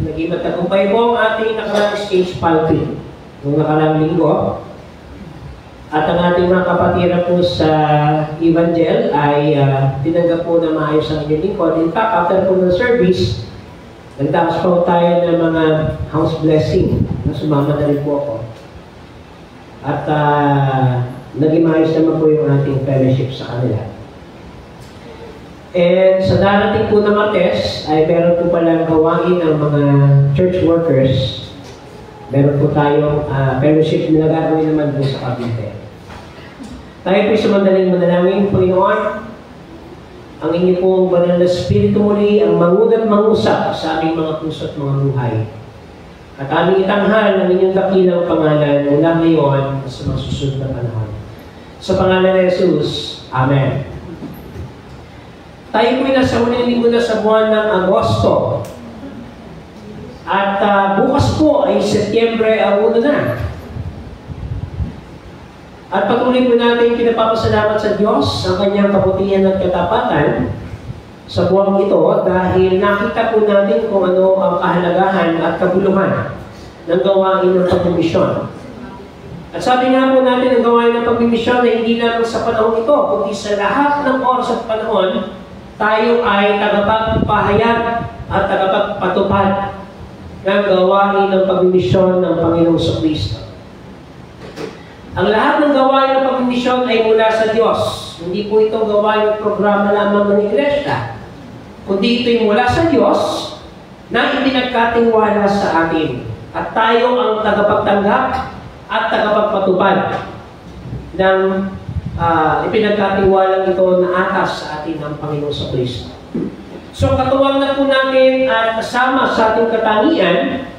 naging matagumpay po ang ating nakaraang stage pulpit noong nakaraang linggo. At ang ating mga kapatira po sa Evangel ay tinanggap po na maayos ang inyong lingkod. In fact, after po ng service, nagdaos po tayo ng mga house blessing na sumama na rin po ako. At naging maayos naman po yung ating fellowship sa kanila. And sa darating po na Martes ay meron po palang gawain ng mga church workers. Meron po tayong fellowship na gagawin naman doon sa Cavite. Tayo po sa mandaling manalangin, Panginoon. Ang inyo pong banal na Espiritu muli ang mangugat mangusap sa aming mga puso at mga buhay. At aming itanghal ang inyong dakilang pangalan mula ngayon sa mga susunod na panahon. Sa pangalan ni Jesus, Amen. Tayo po nasa unang linggo na sa buwan ng Agosto. At bukas po ay Setyembre 1 na. At patuloy po natin pinapapasalamat sa Diyos ang kanyang kabutihan at katapatan sa buwang ito dahil nakita po natin kung ano ang kahalagahan at kabuluhan ng gawain ng pagmimisyon. At sabi nga po natin ang gawain ng pagmimisyon na hindi lamang sa panahon ito, kundi sa lahat ng oras at panahon, tayo ay tagapagpahayag at tagapagpatupad ng gawain ng pagmimisyon ng Panginoong Kristo. Ang lahat ng gawain ng pagmimisyon ay mula sa Diyos. Hindi po ito gawain ng programa lamang ng Iglesia, kundi ito'y mula sa Diyos na ipinagkatiwala sa atin. At tayo ang tagapagtanggap at tagapagpatupad ng ipinagkatiwalang ito na atas sa atin ng Panginoong Kristo. So katuwang na po natin at kasama sa ating katangian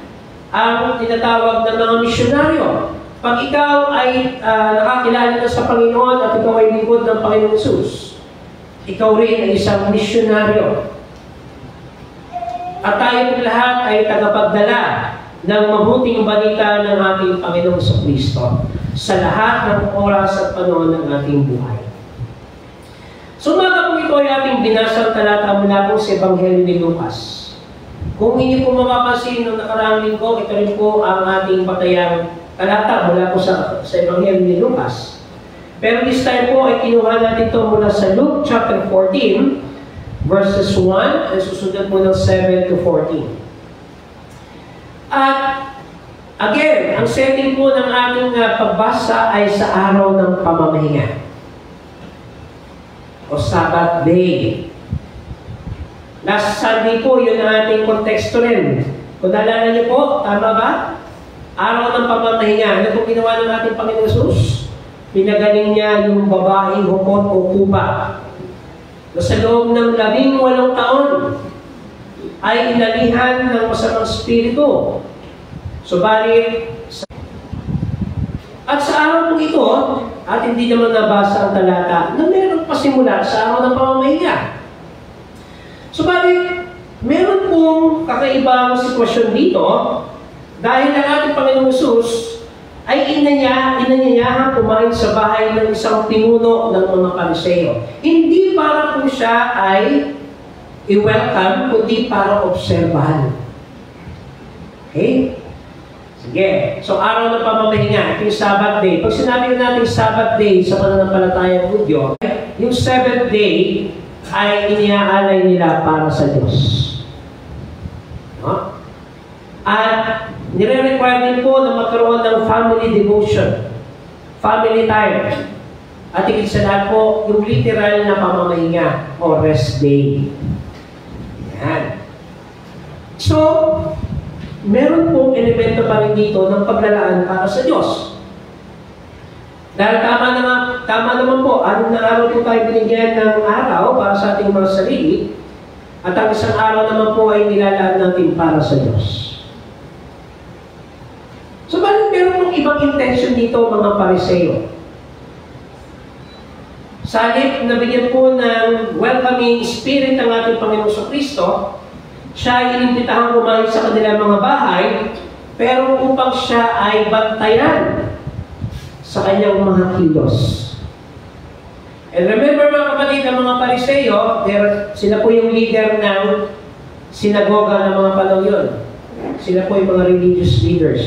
ang tinatawag ng mga misyonaryo. Pag ikaw ay nakakilala na sa Panginoon at ikaw ay lingkod ng Panginoong Jesus, ikaw rin ay isang misyonaryo. At tayong lahat ay tagapagdala ng mabuting balita ng ating Panginoong Kristo sa lahat ng oras at panahon ng ating buhay. So mga po ito ay ating binasang talata mula po sa Ebanghelyo ni Lucas. Kung inyo po mapapansin noong nakaraang linggo, ito rin po ang ating patayang talata mula po sa Ebanghelyo ni Lucas. Pero this time po ay kinuha natin ito mula sa Luke chapter 14, verses 1, at susunod po ng 7 to 14. At again, ang setting po ng ating pagbasa ay sa araw ng pamamahinga o Sabbath day. Last Sunday po, yun ang ating konteksto rin. Kung naalala niyo po, tama ba? Araw ng pamamahinga. Ano po ginawa ng ating Panginoon Jesus? Pinagaling niya yung babaeng hukot o kuba. Na sa loob ng 18 taon ay inalihan ng masamang spirito. Subalit, At sa araw po ito, at hindi naman nabasa ang talata, na meron pa simula sa araw ng pamamahinga. Subalit, meron pong kakaibang sitwasyon dito dahil ang ating Panginoong Hesus ay inanyayahan kumain sa bahay ng isang pinuno ng mga Pariseo. Hindi para po siya ay i-welcome, kundi para obserbahan. Okay? Sige. So, araw ng pamamahinga, ito yung Sabbath day. Pag sinabi natin Sabbath day sa pananampalatayang Hudyo, yung 7th day ay iniaalay nila para sa Diyos. No? At nire-require din po na magkaroon ng family devotion, family time. At higit sa lahat po, yung literal na pamamahinga o rest day. Yan. So, meron pong elemento pa rin dito ng paglalaan para sa Diyos. Dahil tama naman po, anong na araw po tayo binigyan ng araw para sa ating mga sarili, at ang isang araw naman po ay nilalaan natin para sa Diyos. So, bakit meron pong ibang intention dito mga Pariseo? Sa halip na bigyan po ng welcoming spirit ang ating Panginoong Kristo, siya ay inimbitahan kumain sa kanilang mga bahay, pero upang siya ay bantayan sa kanyang mga kilos. And remember mga kapatid, ang mga Pariseo, sila po yung leader ng sinagoga ng mga panahon yun. Sila po yung mga religious leaders.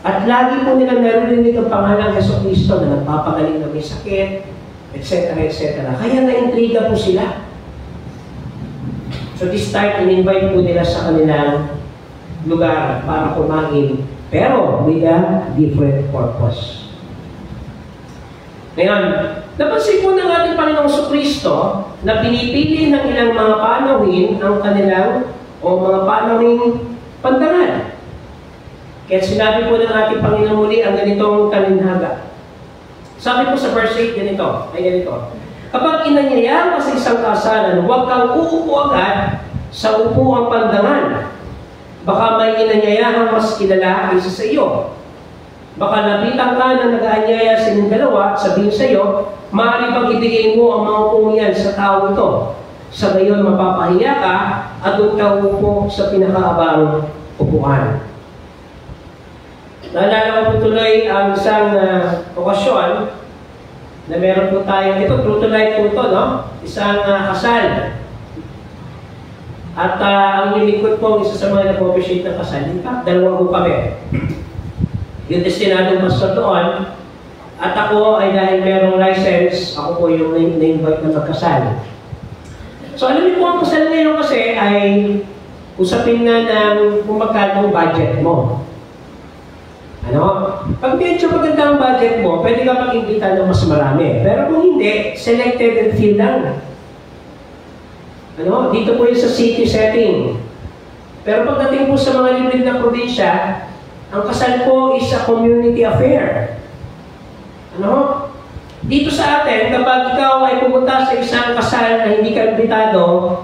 At lagi po nilang naririnig ang pangalan ng Jesucristo na nagpapagaling na may sakit, etc. etc. Kaya na-intriga po sila. So this time, in-invite po nila sa kanilang lugar para kumain, pero with a different purpose. Ngayon, napansin po ng ating Panginoong Jesucristo na pinipili ng ilang mga panawin ang kanilang o mga panawing pandangal. Kaya sinabi po ng ating Panginoon muli ang ganitong talinhaga. Sabi po sa verse 8, ganito. Kapag inanyayahan ka sa isang kasalan, huwag kang uupo agad sa upuang pandangal. Baka may inanyayahan mas kilala kaysa sa iyo. Baka nabitan ka na nag-aanyaya sa inyong dalawa at sabihin sa iyo, maaari bang ibigay mo ang mga upong yan sa tao ito? Sa gayon mapapahiya ka at doon ka uupo sa pinakaabang upuan. Naalala ko po tuloy ang isang okasyon na meron po tayo, ito true to life po ito, no? Isang kasal. At ang nilingkod po, isa sa mga nag-officiate ng kasal, in fact, dalawa po kami. Yung destinadong pastor doon, at ako ay dahil merong license, ako po yung na-invite na magkasal. So alam niyo po, ang kasal ngayon kasi ay usapin na ng kung magkano budget mo. Ano? Pag medyo maganda ang budget mo, pwede ka mag-imbita ng mas marami. Pero kung hindi, selected and fill lang. Ano? Dito po yung sa city setting. Pero pagdating po sa mga liblib na probinsya, ang kasal po is a community affair. Ano? Dito sa atin, kapag ikaw ay pumunta sa isang kasal na hindi ka imbitado,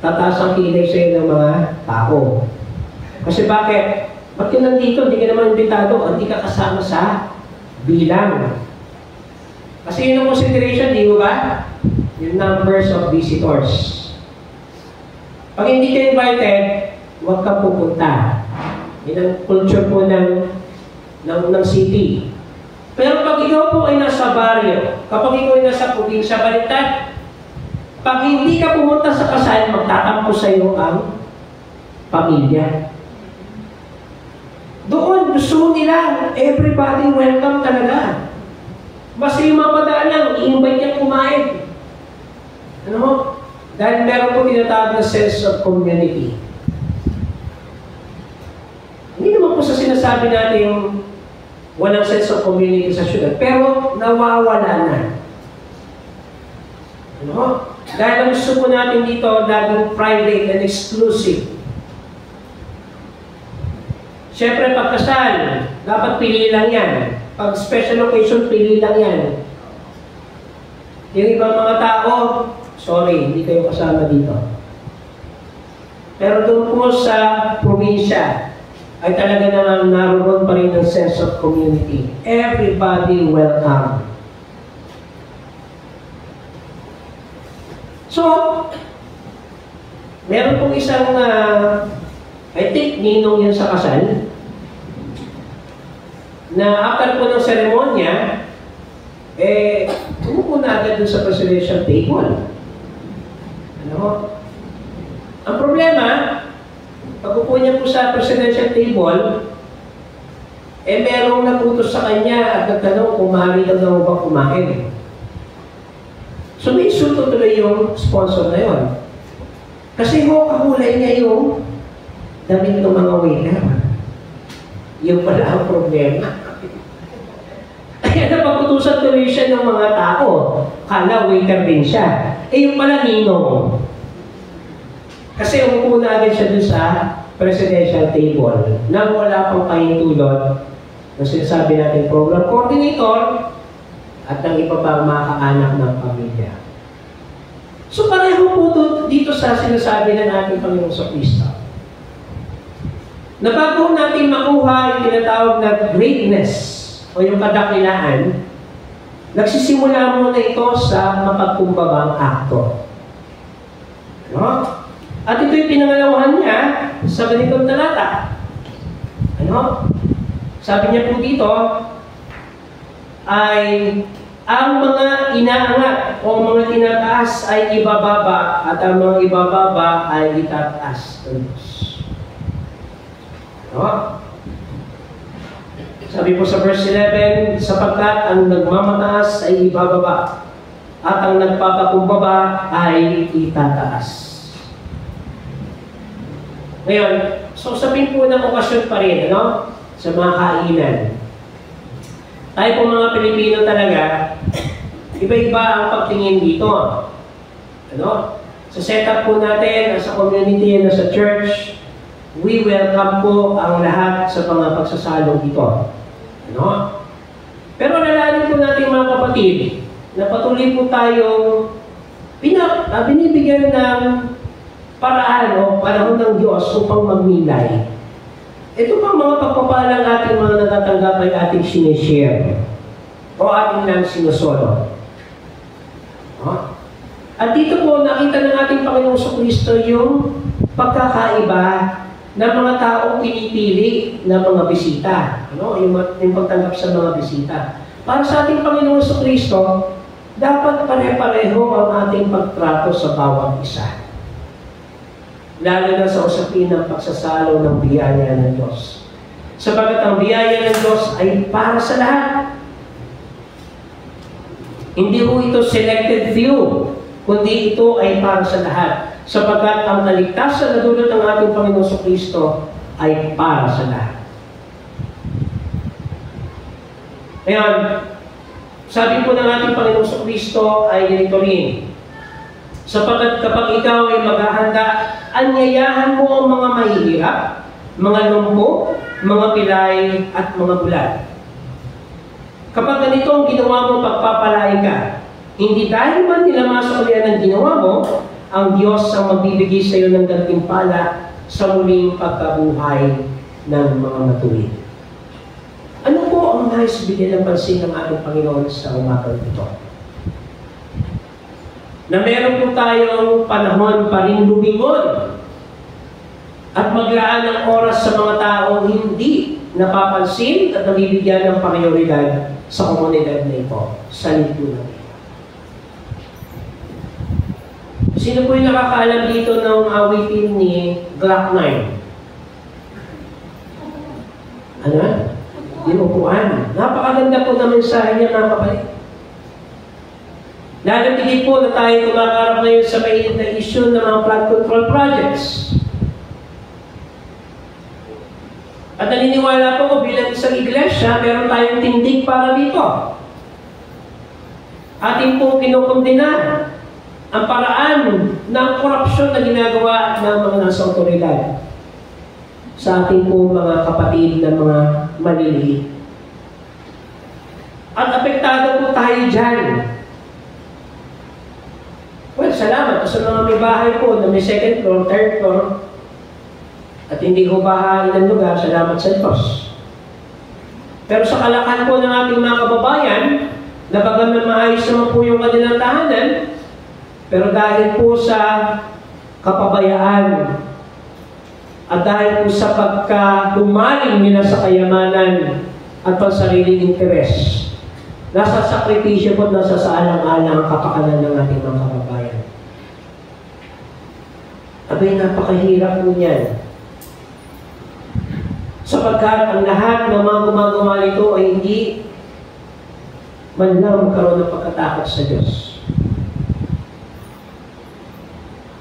tataas ang kilay sa iyo ng mga tao. Kasi bakit? Ba't ka nandito, hindi ka naman imbitado, hindi ka kasama sa bilang. Kasi yun ang consideration, di ba? Yung numbers of visitors. Pag hindi ka invited, huwag ka pupunta. Yan ang culture po ng city. Pero pag ikaw po ay nasa baryo, kapag ikaw ay nasa probinsya, baliktad, pag hindi ka pumunta sa kasal, magtatampo sa iyo ang pamilya. Doon, gusto nila, everybody welcome talaga. Basta yung mapadaan lang, i-invite niya kumain. Ano mo? Dahil meron po tinatawag na sense of community. Hindi naman po sa sinasabi natin walang sense of community sa syudad, pero nawawala na. Ano? Dahil ang gusto po natin dito, laging private and exclusive. Siyempre, pagkasal, dapat pili lang yan. Pag special occasion, pili lang yan. Yung ibang mga tao, sorry, hindi kayo kasama dito. Pero doon po sa probinsya, ay talaga naman naroon pa rin ang sense of community. Everybody welcome. So, meron pong isang, I think, ninong yun sa kasal, na after po ng seremonya, umupo na agad dun sa presidential table. Ano? Ang problema, pag upo niya po sa presidential table, merong naputos sa kanya at nagtanong kung maaari daw ba kumain. So may insulto tuloy yung sponsor na yun. Kasi kahulay niya yung damit ng mga waiter. Yung pala ang problema. Kaya napaputusan tuloy siya ng mga tao. Kala waiter din siya. Yung pala ninong. Kasi umupo na agad siya dun sa presidential table na wala pang kahintulot ng sinasabi natin program coordinator at ng iba pang mga kaanak ng pamilya. So pareho po dito sa sinasabi ng ating Panginoong Kristo. Na bago natin makuha yung tinatawag na greatness o yung kadakilaan, nagsisimula muna ito sa mapagkumbabang akto. No? At ito yung pinangalawahan niya sa ganitong talata. Ano? Sabi niya po dito, ay ang mga inaangat o mga tinataas ay ibababa at ang mga ibababa ay itataas ng Diyos. No? Sabi po sa verse 11, sapagkat ang nagmamataas ay ibababa at ang nagpapakumbaba ay itataas. Ngayon, so sabihin po ng okasyon pa rin, ano? Sa mga kainan. Tayo po mga Pilipino talaga, iba-iba ang pagtingin dito. Ano? Sa setup po natin, sa community, sa church, we welcome po ang lahat sa mga pagsasalong dito. Ano? Pero nalalaman po natin mga kapatid, na patuloy po tayong binibigyan ng paraan o panahon ng Diyos upang magmilay. Ito pang mga pagpapalang ating mga natatanggap ay ating sinishare o ating lang sinusolo. At dito po nakita ng ating Panginoong Kristo yung pagkakaiba ng mga taong pinipili ng mga bisita. Ano? Yung pagtanggap sa mga bisita. Para sa ating Panginoong Kristo, dapat pare-pareho ang ating pagtrato sa bawat isa. Lalo na sa usapin ng pagsasalo ng biyaya ng Diyos. Sapagat ang biyaya ng Diyos ay para sa lahat. Hindi po ito selected few, kundi ito ay para sa lahat. Sapagat ang kaligtasan na dulot ng ating Panginoong Kristo ay para sa lahat. Ngayon, sabi po ng ating Panginoong Kristo ay ganito rin. Sapagat kapag ikaw ay maghahanda, anyayahan mo ang mga mahihirap, mga lumpo, mga pilay, at mga bulag. Kapag ganito ang ginawa mo, pagpapalay ka. Hindi dahil man nila masuklian ang ginawa mo, ang Diyos ang magbibigay sa iyo ng gantimpala sa muling pagkabuhay ng mga matuwid. Ano po ang nais bigyan ng pansin ng ating Panginoon sa umagang ito? Na meron po tayong panahon pa rin lumingon at maglaan ng oras sa mga taong hindi napapansin at nabibigyan ng prioridad sa komunidad na ito, sa lipunan ito. Sino po yung nakakaalam dito ng awitin ni Glock 9? Ano? Dinupuan. Napakaganda po na mensahe niya, mga kapatid. Lalo tigit po na tayo kumakarap ngayon sa mainit na issue ng mga flood control projects. At naniniwala po ko bilang isang iglesia, meron tayong tindig para dito. Ating po kinukundina ang paraan ng korupsyon na ginagawa ng mga nasa otoridad sa ating po mga kapatid na mga maliliit. At apektado po tayo dyan. Well, salamat. Sa mga may bahay po na may second floor, third floor, At hindi ko bahain ng lugar, salamat sa Diyos. Pero sa kalakhan po ng ating mga kababayan, na bagaman maayos naman po yung kanilang tahanan, pero dahil po sa kapabayaan at dahil po sa pagkahumaling nila sa kayamanan at pansariling interes, nasa sakripisyo po at nasa saalang-alang ang kapakanan ng ating mga kababayan. Abay, napakahirap po niyan. Sapagkat ang lahat ng mga gumagawa nito ay hindi man lang magkaroon ng pagkatakot sa Diyos.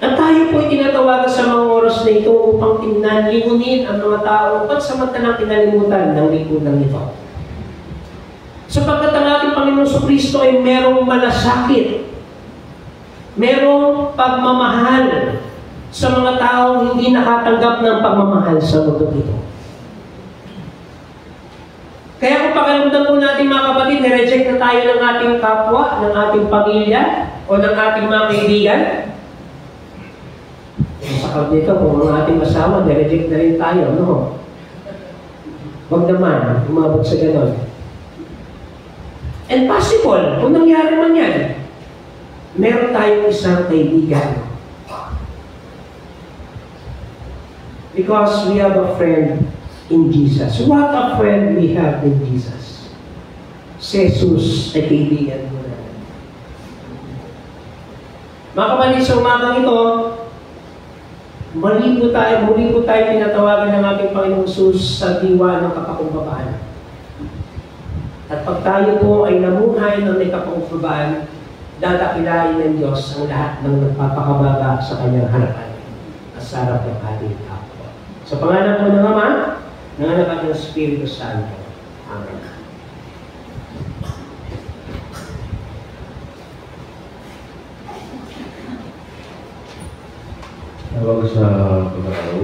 At tayo po ay tinatawagan sa mga oras na ito upang tingnan, lingunin ang mga tao pansamantalang kinalimutan ng lipunang ito. Sapagkat ang ating Panginoon Kristo ay merong malasakit, merong pagmamahal sa mga taong hindi nakatanggap ng pagmamahal sa mundo ito. Kaya kung pakiramdam po natin mga kapatid, nireject na tayo ng ating kapwa, ng ating pamilya, o ng ating mga kaibigan. Sa dito, kung ang ating asawa, nireject na rin tayo, no? Huwag naman, umabot sa ganon. And possible, kung nangyari man yan, meron tayong isang kaibigan. Because we have a friend in Jesus. What a friend we have in Jesus. Si Jesus ay kaibigan mo na. Mga kapatid, sa umagang ito, muli po tayo tinatawagan ng ating Panginoong Jesus sa diwa ng kapakumbabaan. At pag tayo po ay namuhay ng may kapakumbabaan, dadakilain ng Diyos ang lahat ng nagpapakababa sa kanyang harapan at sa harap ng ating kapwa. Sa pangalan po ng Ama, ng Anak at ng Espiritu Santo. Amen. Tawag sa pag-araw.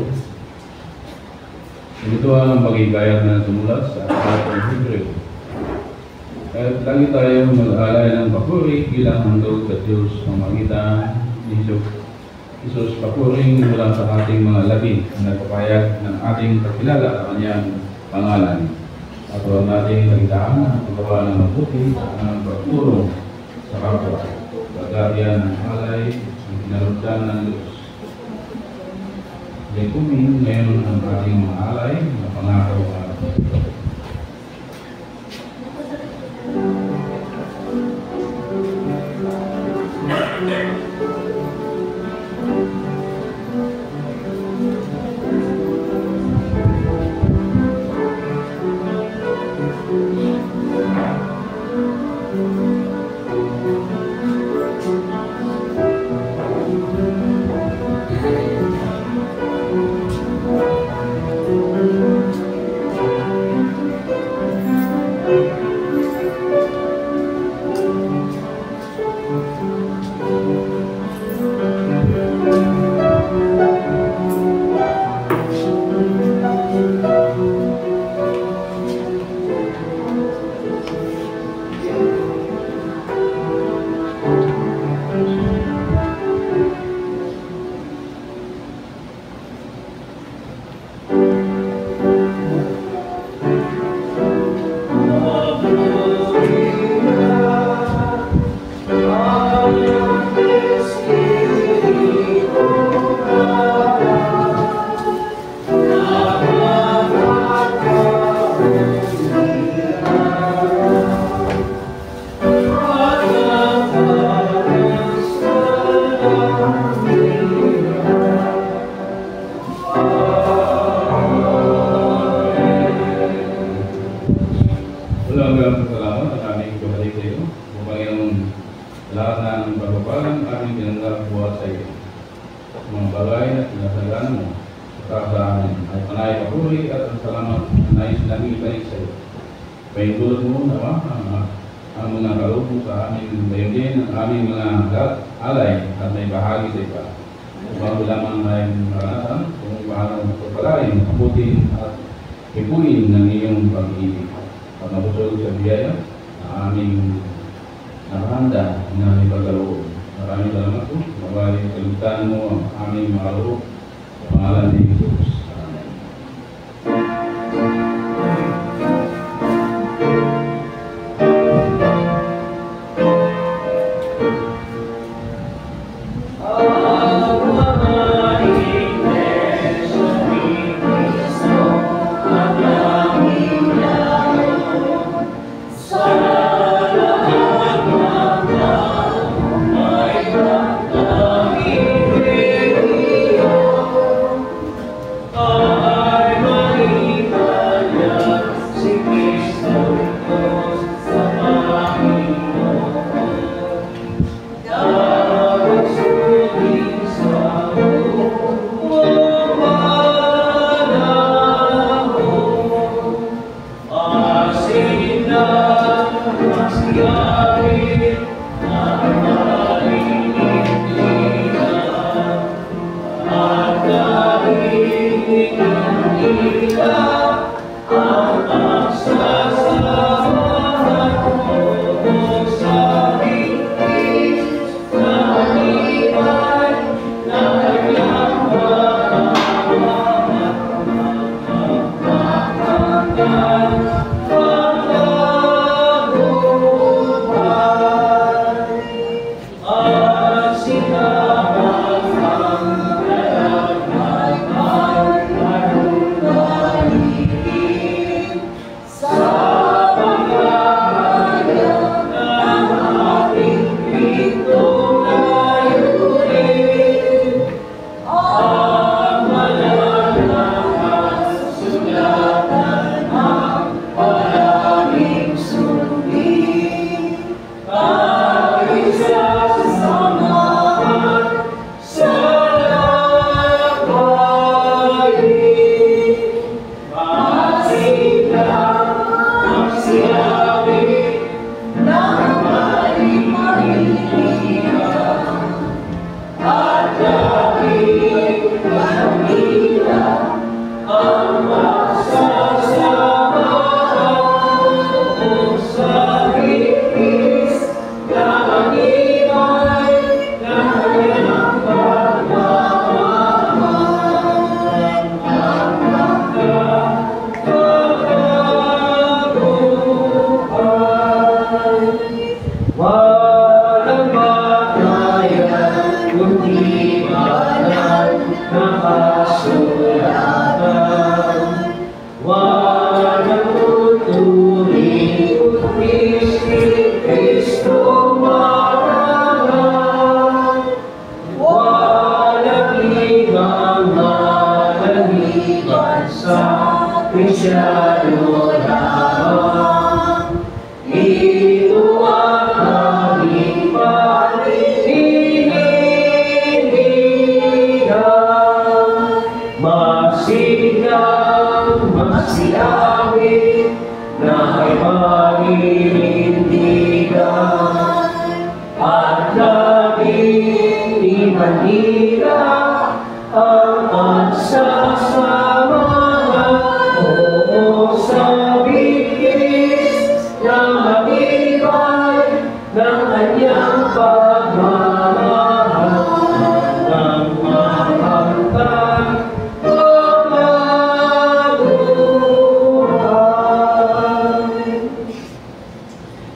Ito ang magigayat na sumulat sa aklat ng Hebreo. Kahit lagi tayo mag-alay ng papuri bilang handog sa Diyos pamagitan ni Jesus, papuring mula sa ating mga labi na nagpapayag ng ating pagkilala sa kanyang pangalan. At huwag nating nagitaan ang paggawa ng mabuti ang pagpuro sa kapwa. Pagkariyan ng alay ang pinalugdan ng Diyos. Likumin ngayon ang ating mga alay na pangako at paintulot mo nawa ang mga kaloob sa aming bayogin, ang aming mga alay at may bahagi sa iba. Bago lamang ay maranasan kung paano pagpalain, abutin at ipuin ng iyong pag-ibig. At nabusog sa biyaya na aming nakahanda na ipagkaloob. Maraming salamat po. Mabalik kalugtan mo ang aming mga kaloob. Sa pangalan ni Jesus. Amen.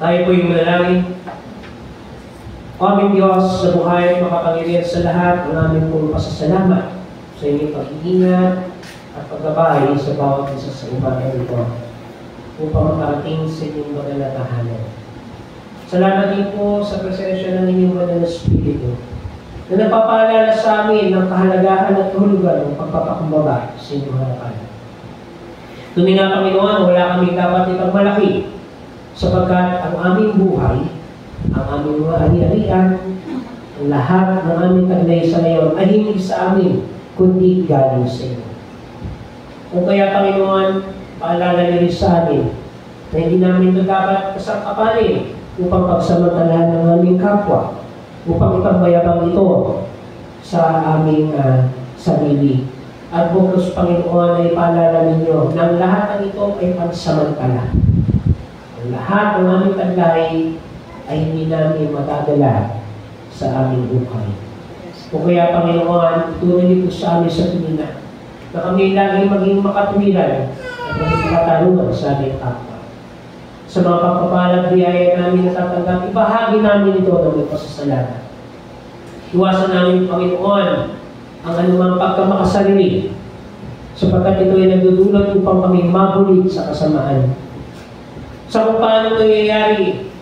Tayo po yung manalangin. O aming Diyos, na buhay at makapangyarihan sa lahat, ang aming pong pasasalamat sa inyong pag-iingat at paggabay sa bawat isa sa umaga ito upang makarating sa inyong banal na tahanan. Salamat din po sa presensya ng inyong banal na Espiritu na napapaalala sa amin ng kahalagahan at kahulugan ng pagpapakumbaba sa inyong harapan. Tunay nga, Panginoon, wala kami dapat ipagmalaki sapagkat ang aming buhay, ang aming mga ari-arian, ang lahat ng aming taglay sa ngayon ay hindi sa amin, kundi galing sa inyo. Kung kaya, Panginoon, paalala niyo rin sa amin na hindi namin ito dapat kasangkapanin upang pagsamantalahan ng aming kapwa, upang ipagmayabang ito sa aming sarili. At bukas, Panginoon, ay paalala ninyo na lahat ng ito ay pansamantala. Lahat ng aming taglay ay hindi namin matadala sa aming buhay. O kaya, Panginoon, ituloy niyo po sa amin sa tumina na kami lagi maging makatuwiran at maging makatarungan sa aming kapwa. Sa mga pagpapalag biyaya namin natatanggap, ibahagi namin ito ng may pasasalamat. Iwasan namin, Panginoon, ang anumang pagkamakasarili sapagkat ito ay nagdudulot upang kami mabulit sa kasamaan. Sa kung paano nangyayari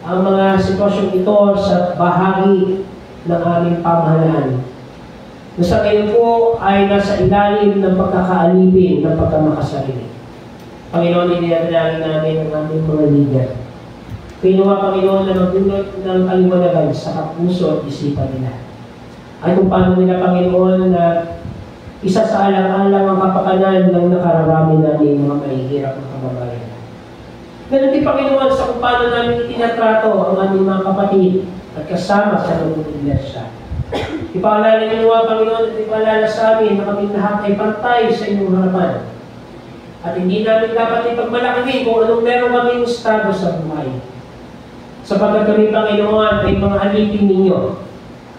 ang mga sitwasyong ito sa bahagi ng aming pamahalaan. Na sa ngayon po ay nasa ilalim ng pagkakaalipin ng pagkamakasarili. Panginoon, iniadalangin namin ang aming mga leader. Pinuha, Panginoon, na magdulot ng kaliwanagan sa kapuso at isipan nila. At kung paano nila, Panginoon, na isa sa alang-alang ang kapakanan ng nakararami namin mga mahihirap na kababayan. Ganun din, Panginoon, sa kung paano namin itinatrato ang aming mga kapatid at kasama sa loob ng iglesia. Ipaalala niyo, Panginoon, at ipaalala sa amin na kami lahat ay pantay sa inyong harapan. At hindi namin dapat ipagmalaki kung anong meron kaming estado sa buhay. Sapagkat kami, Panginoon, ay mga alipin ninyo.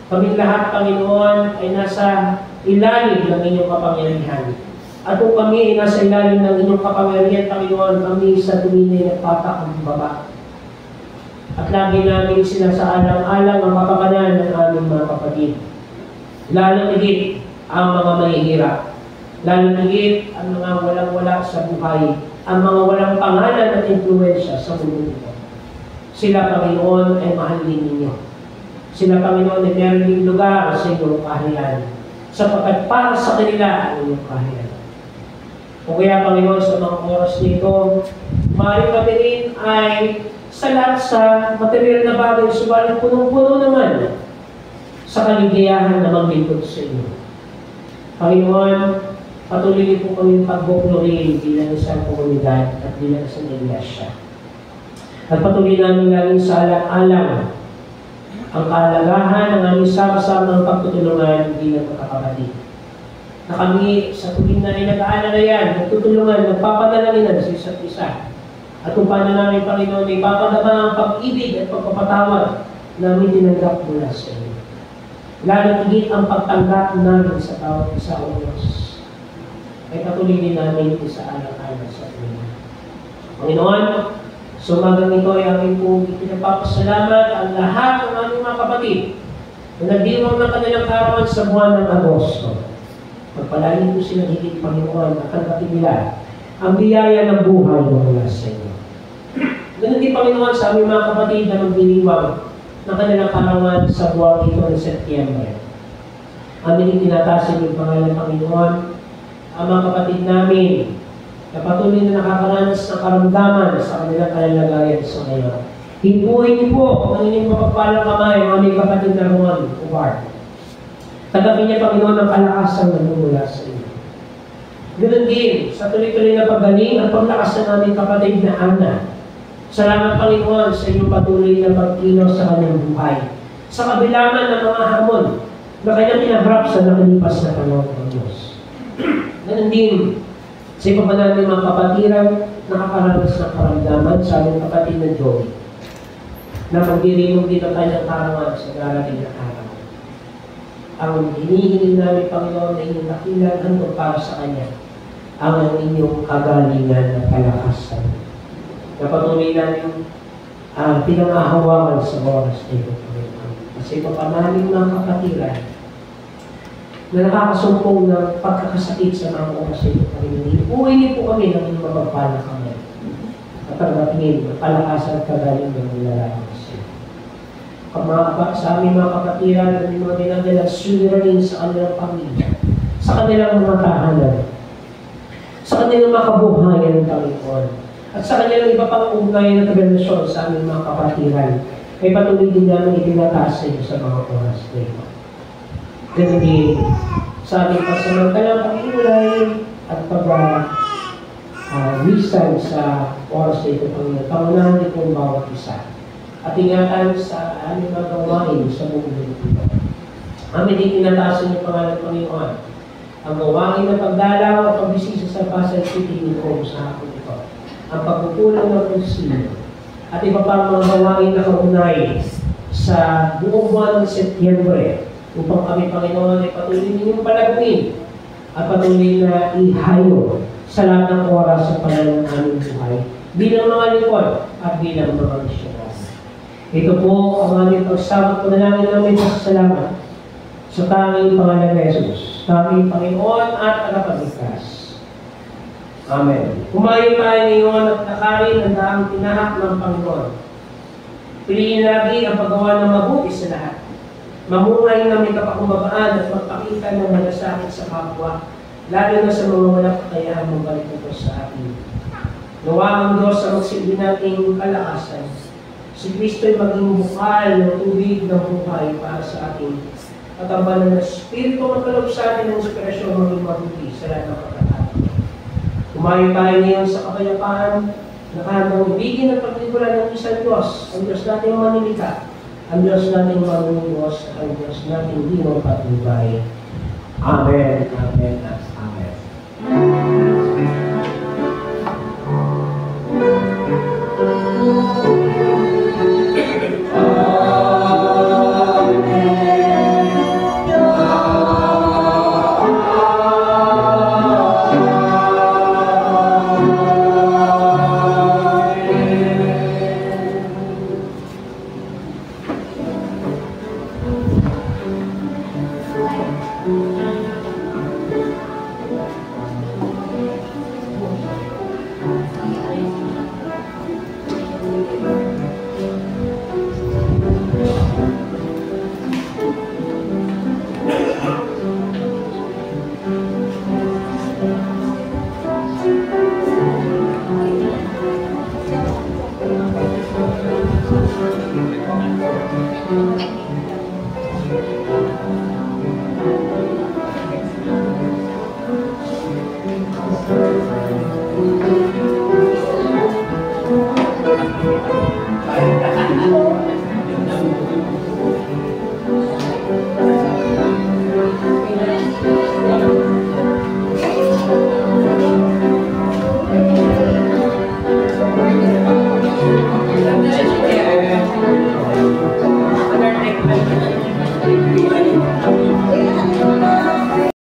Kami lahat, Panginoon, ay nasa ilalim ng inyong kapangyarihan. At kung kami ay nasa ilalim ng inyong kapangyarihan, Panginoon, kami sa tuwin ay nagpapakumbaba. At lagi namin sinasaalang-alang ang kapakanan ng aming mga kapatid. Lalo higit ang mga mahihirap. Lalo higit ang mga walang-wala sa buhay, ang mga walang pangalan at influensya sa mundo ito. Sila, Panginoon, ay mahal din ninyo. Sila, Panginoon, ay meron din lugar sa inyong kaharian, sapagkat para sa kanila ang inyong kaharian. O kaya, Panginoon, sa mga oras nito, maaaring kami rin ay sa lahat sa material na bagay, subalit punong-puno naman sa kaligayahan na maglingkod sa inyo. Panginoon, patuloy niyo po kami pagbuklorin bilang isang komunidad at bilang isang iglesia. At patuloy namin laging sa alang-alang ang kahalagahan ng aming sama-samang pagtutulungan bilang magkakapatid. Na kami sa tuwing na ay nag-aalala yan, nagtutulungan, nagpapadalaginan sa isa't isa. At kung paano namin, Panginoon, ay papadama ang pag-ibig at pagpapatawad namin tinanggap mula sa inyo. Lalo higit ang pagtanggap namin sa tawag isa o Diyos. Ay patuloy din namin sa alang-alang sa inyo. Panginoon, sa umagang ito ay aming pong ipinapapasalamat ang lahat ng aming mga kapatid na nagdiwang ng kanilang karawan sa buwan ng Agosto. Pagpalain po silang higit, Panginoon, at tanggapin nila ang biyaya ng buhay na mula sa inyo. Ganun din, Panginoon, sa aming mga kapatid na magdiriwang ng kanilang karawan sa buwan ito ng Setyembre. Amin itinatasin yung pangalan, Panginoon, ang mga kapatid namin na patuloy na nakakaranas ng karamdaman sa kanilang kalalagayan sa ngayon. Hibuhin niyo po ang inyong mapagpalang kamay, ang aming kapatid na Ron Ubar. Tagapin niya, Panginoon, ang kalakasan na mula sa inyo. Ganun din, sa tuloy-tuloy na paggaling at paglakas ng aming kapatid na Ana. Salamat, Panginoon, sa inyong patuloy na pagkilos sa kanyang buhay. Sa kabilangan ng mga hamon na kanyang pinaharap sa nakalipas na panahon ng Diyos. Ganun din, sa iba pa natin mga kapatiran, nakakaranas ng karamdaman sa aming kapatid na Joey, na magdirimog din ang kanyang karawan sa darating na araw. Ang hinihiling namin, Panginoon, na inyong nakilang handog para sa Kanya, ang inyong kagalingan at kalakasan. Napatuloy namin pinangahawakan sa oras nito, Panginoon. Kasi iba pa namin mga kapatiran, na nakakasumpong ng pagkakasakit sa mga oras nito, Panginoon. Ipuhin niyo po kami ng inyong mapagpala kami. At pagdatingin, palakasan at kagaling ng lalaki. Sa aming mga kapatiran, at mga dinadalang suliranin sa kanilang pamilya, sa kanilang mga tahanan, sa kanilang mga kabuhayan ng Panginoon, at sa kanilang iba pang ugnayan at relasyon sa aming mga kapatiran, ay patuloy din namin itinataas sa iyo sa mga oras na ito. Ganun din, sa aming pasamantalang pag-iulay at pag-wisan sa oras na ito, Panginoon, pangunahan din kong bawat isa. At ingatan sa aming mga gawain sa mundo ito. Amin din tinataasan niyo pangalan, Panginoon, ang gawain ng pagdalaw at pagbisisa sa Pasay City ni Rome sa hapon ito, ang pagkukulang ng konsilyo, at iba pang mga gawain na kaunay sa buong buwan ng Setyembre, upang kami, Panginoon, ay patuloy ninyong palaguin at patuloy na ihayo sa lahat ng oras sa pangalan ng aming buhay, bilang mga lingkod at bilang mga misyon. Ito po ang aming pagsabot po na namin salamat sa tanging pangalan ng Jesus, tanging Panginoon at tagapagligtas. Amen. Kumain tayo ngayon at nakarin ang daang tinahak ng Panginoon. Piliin lagi ang paggawa ng mabuti sa lahat. Mamuhay na may kapakumbabaan at magpakita ng malasakit sa kapwa, lalo na sa mga walang kakayahan mong balik ito sa atin. Nawa ang Diyos ang magsilbi nating kalakasan. Si Kristo ay maging bukal ng tubig ng buhay para sa atin. At ang banal na Espiritu magkaloob sa atin ng inspirasyon maging mabuti sa lahat ng pagkakataon. Kumain tayo ngayon sa kapayapaan, nakahandang ibigin at pagliguran ng isang Diyos, ang Diyos nating manilikha, ang Diyos nating manunubos, at ang Diyos nating di magpatubay. Amen. Amen.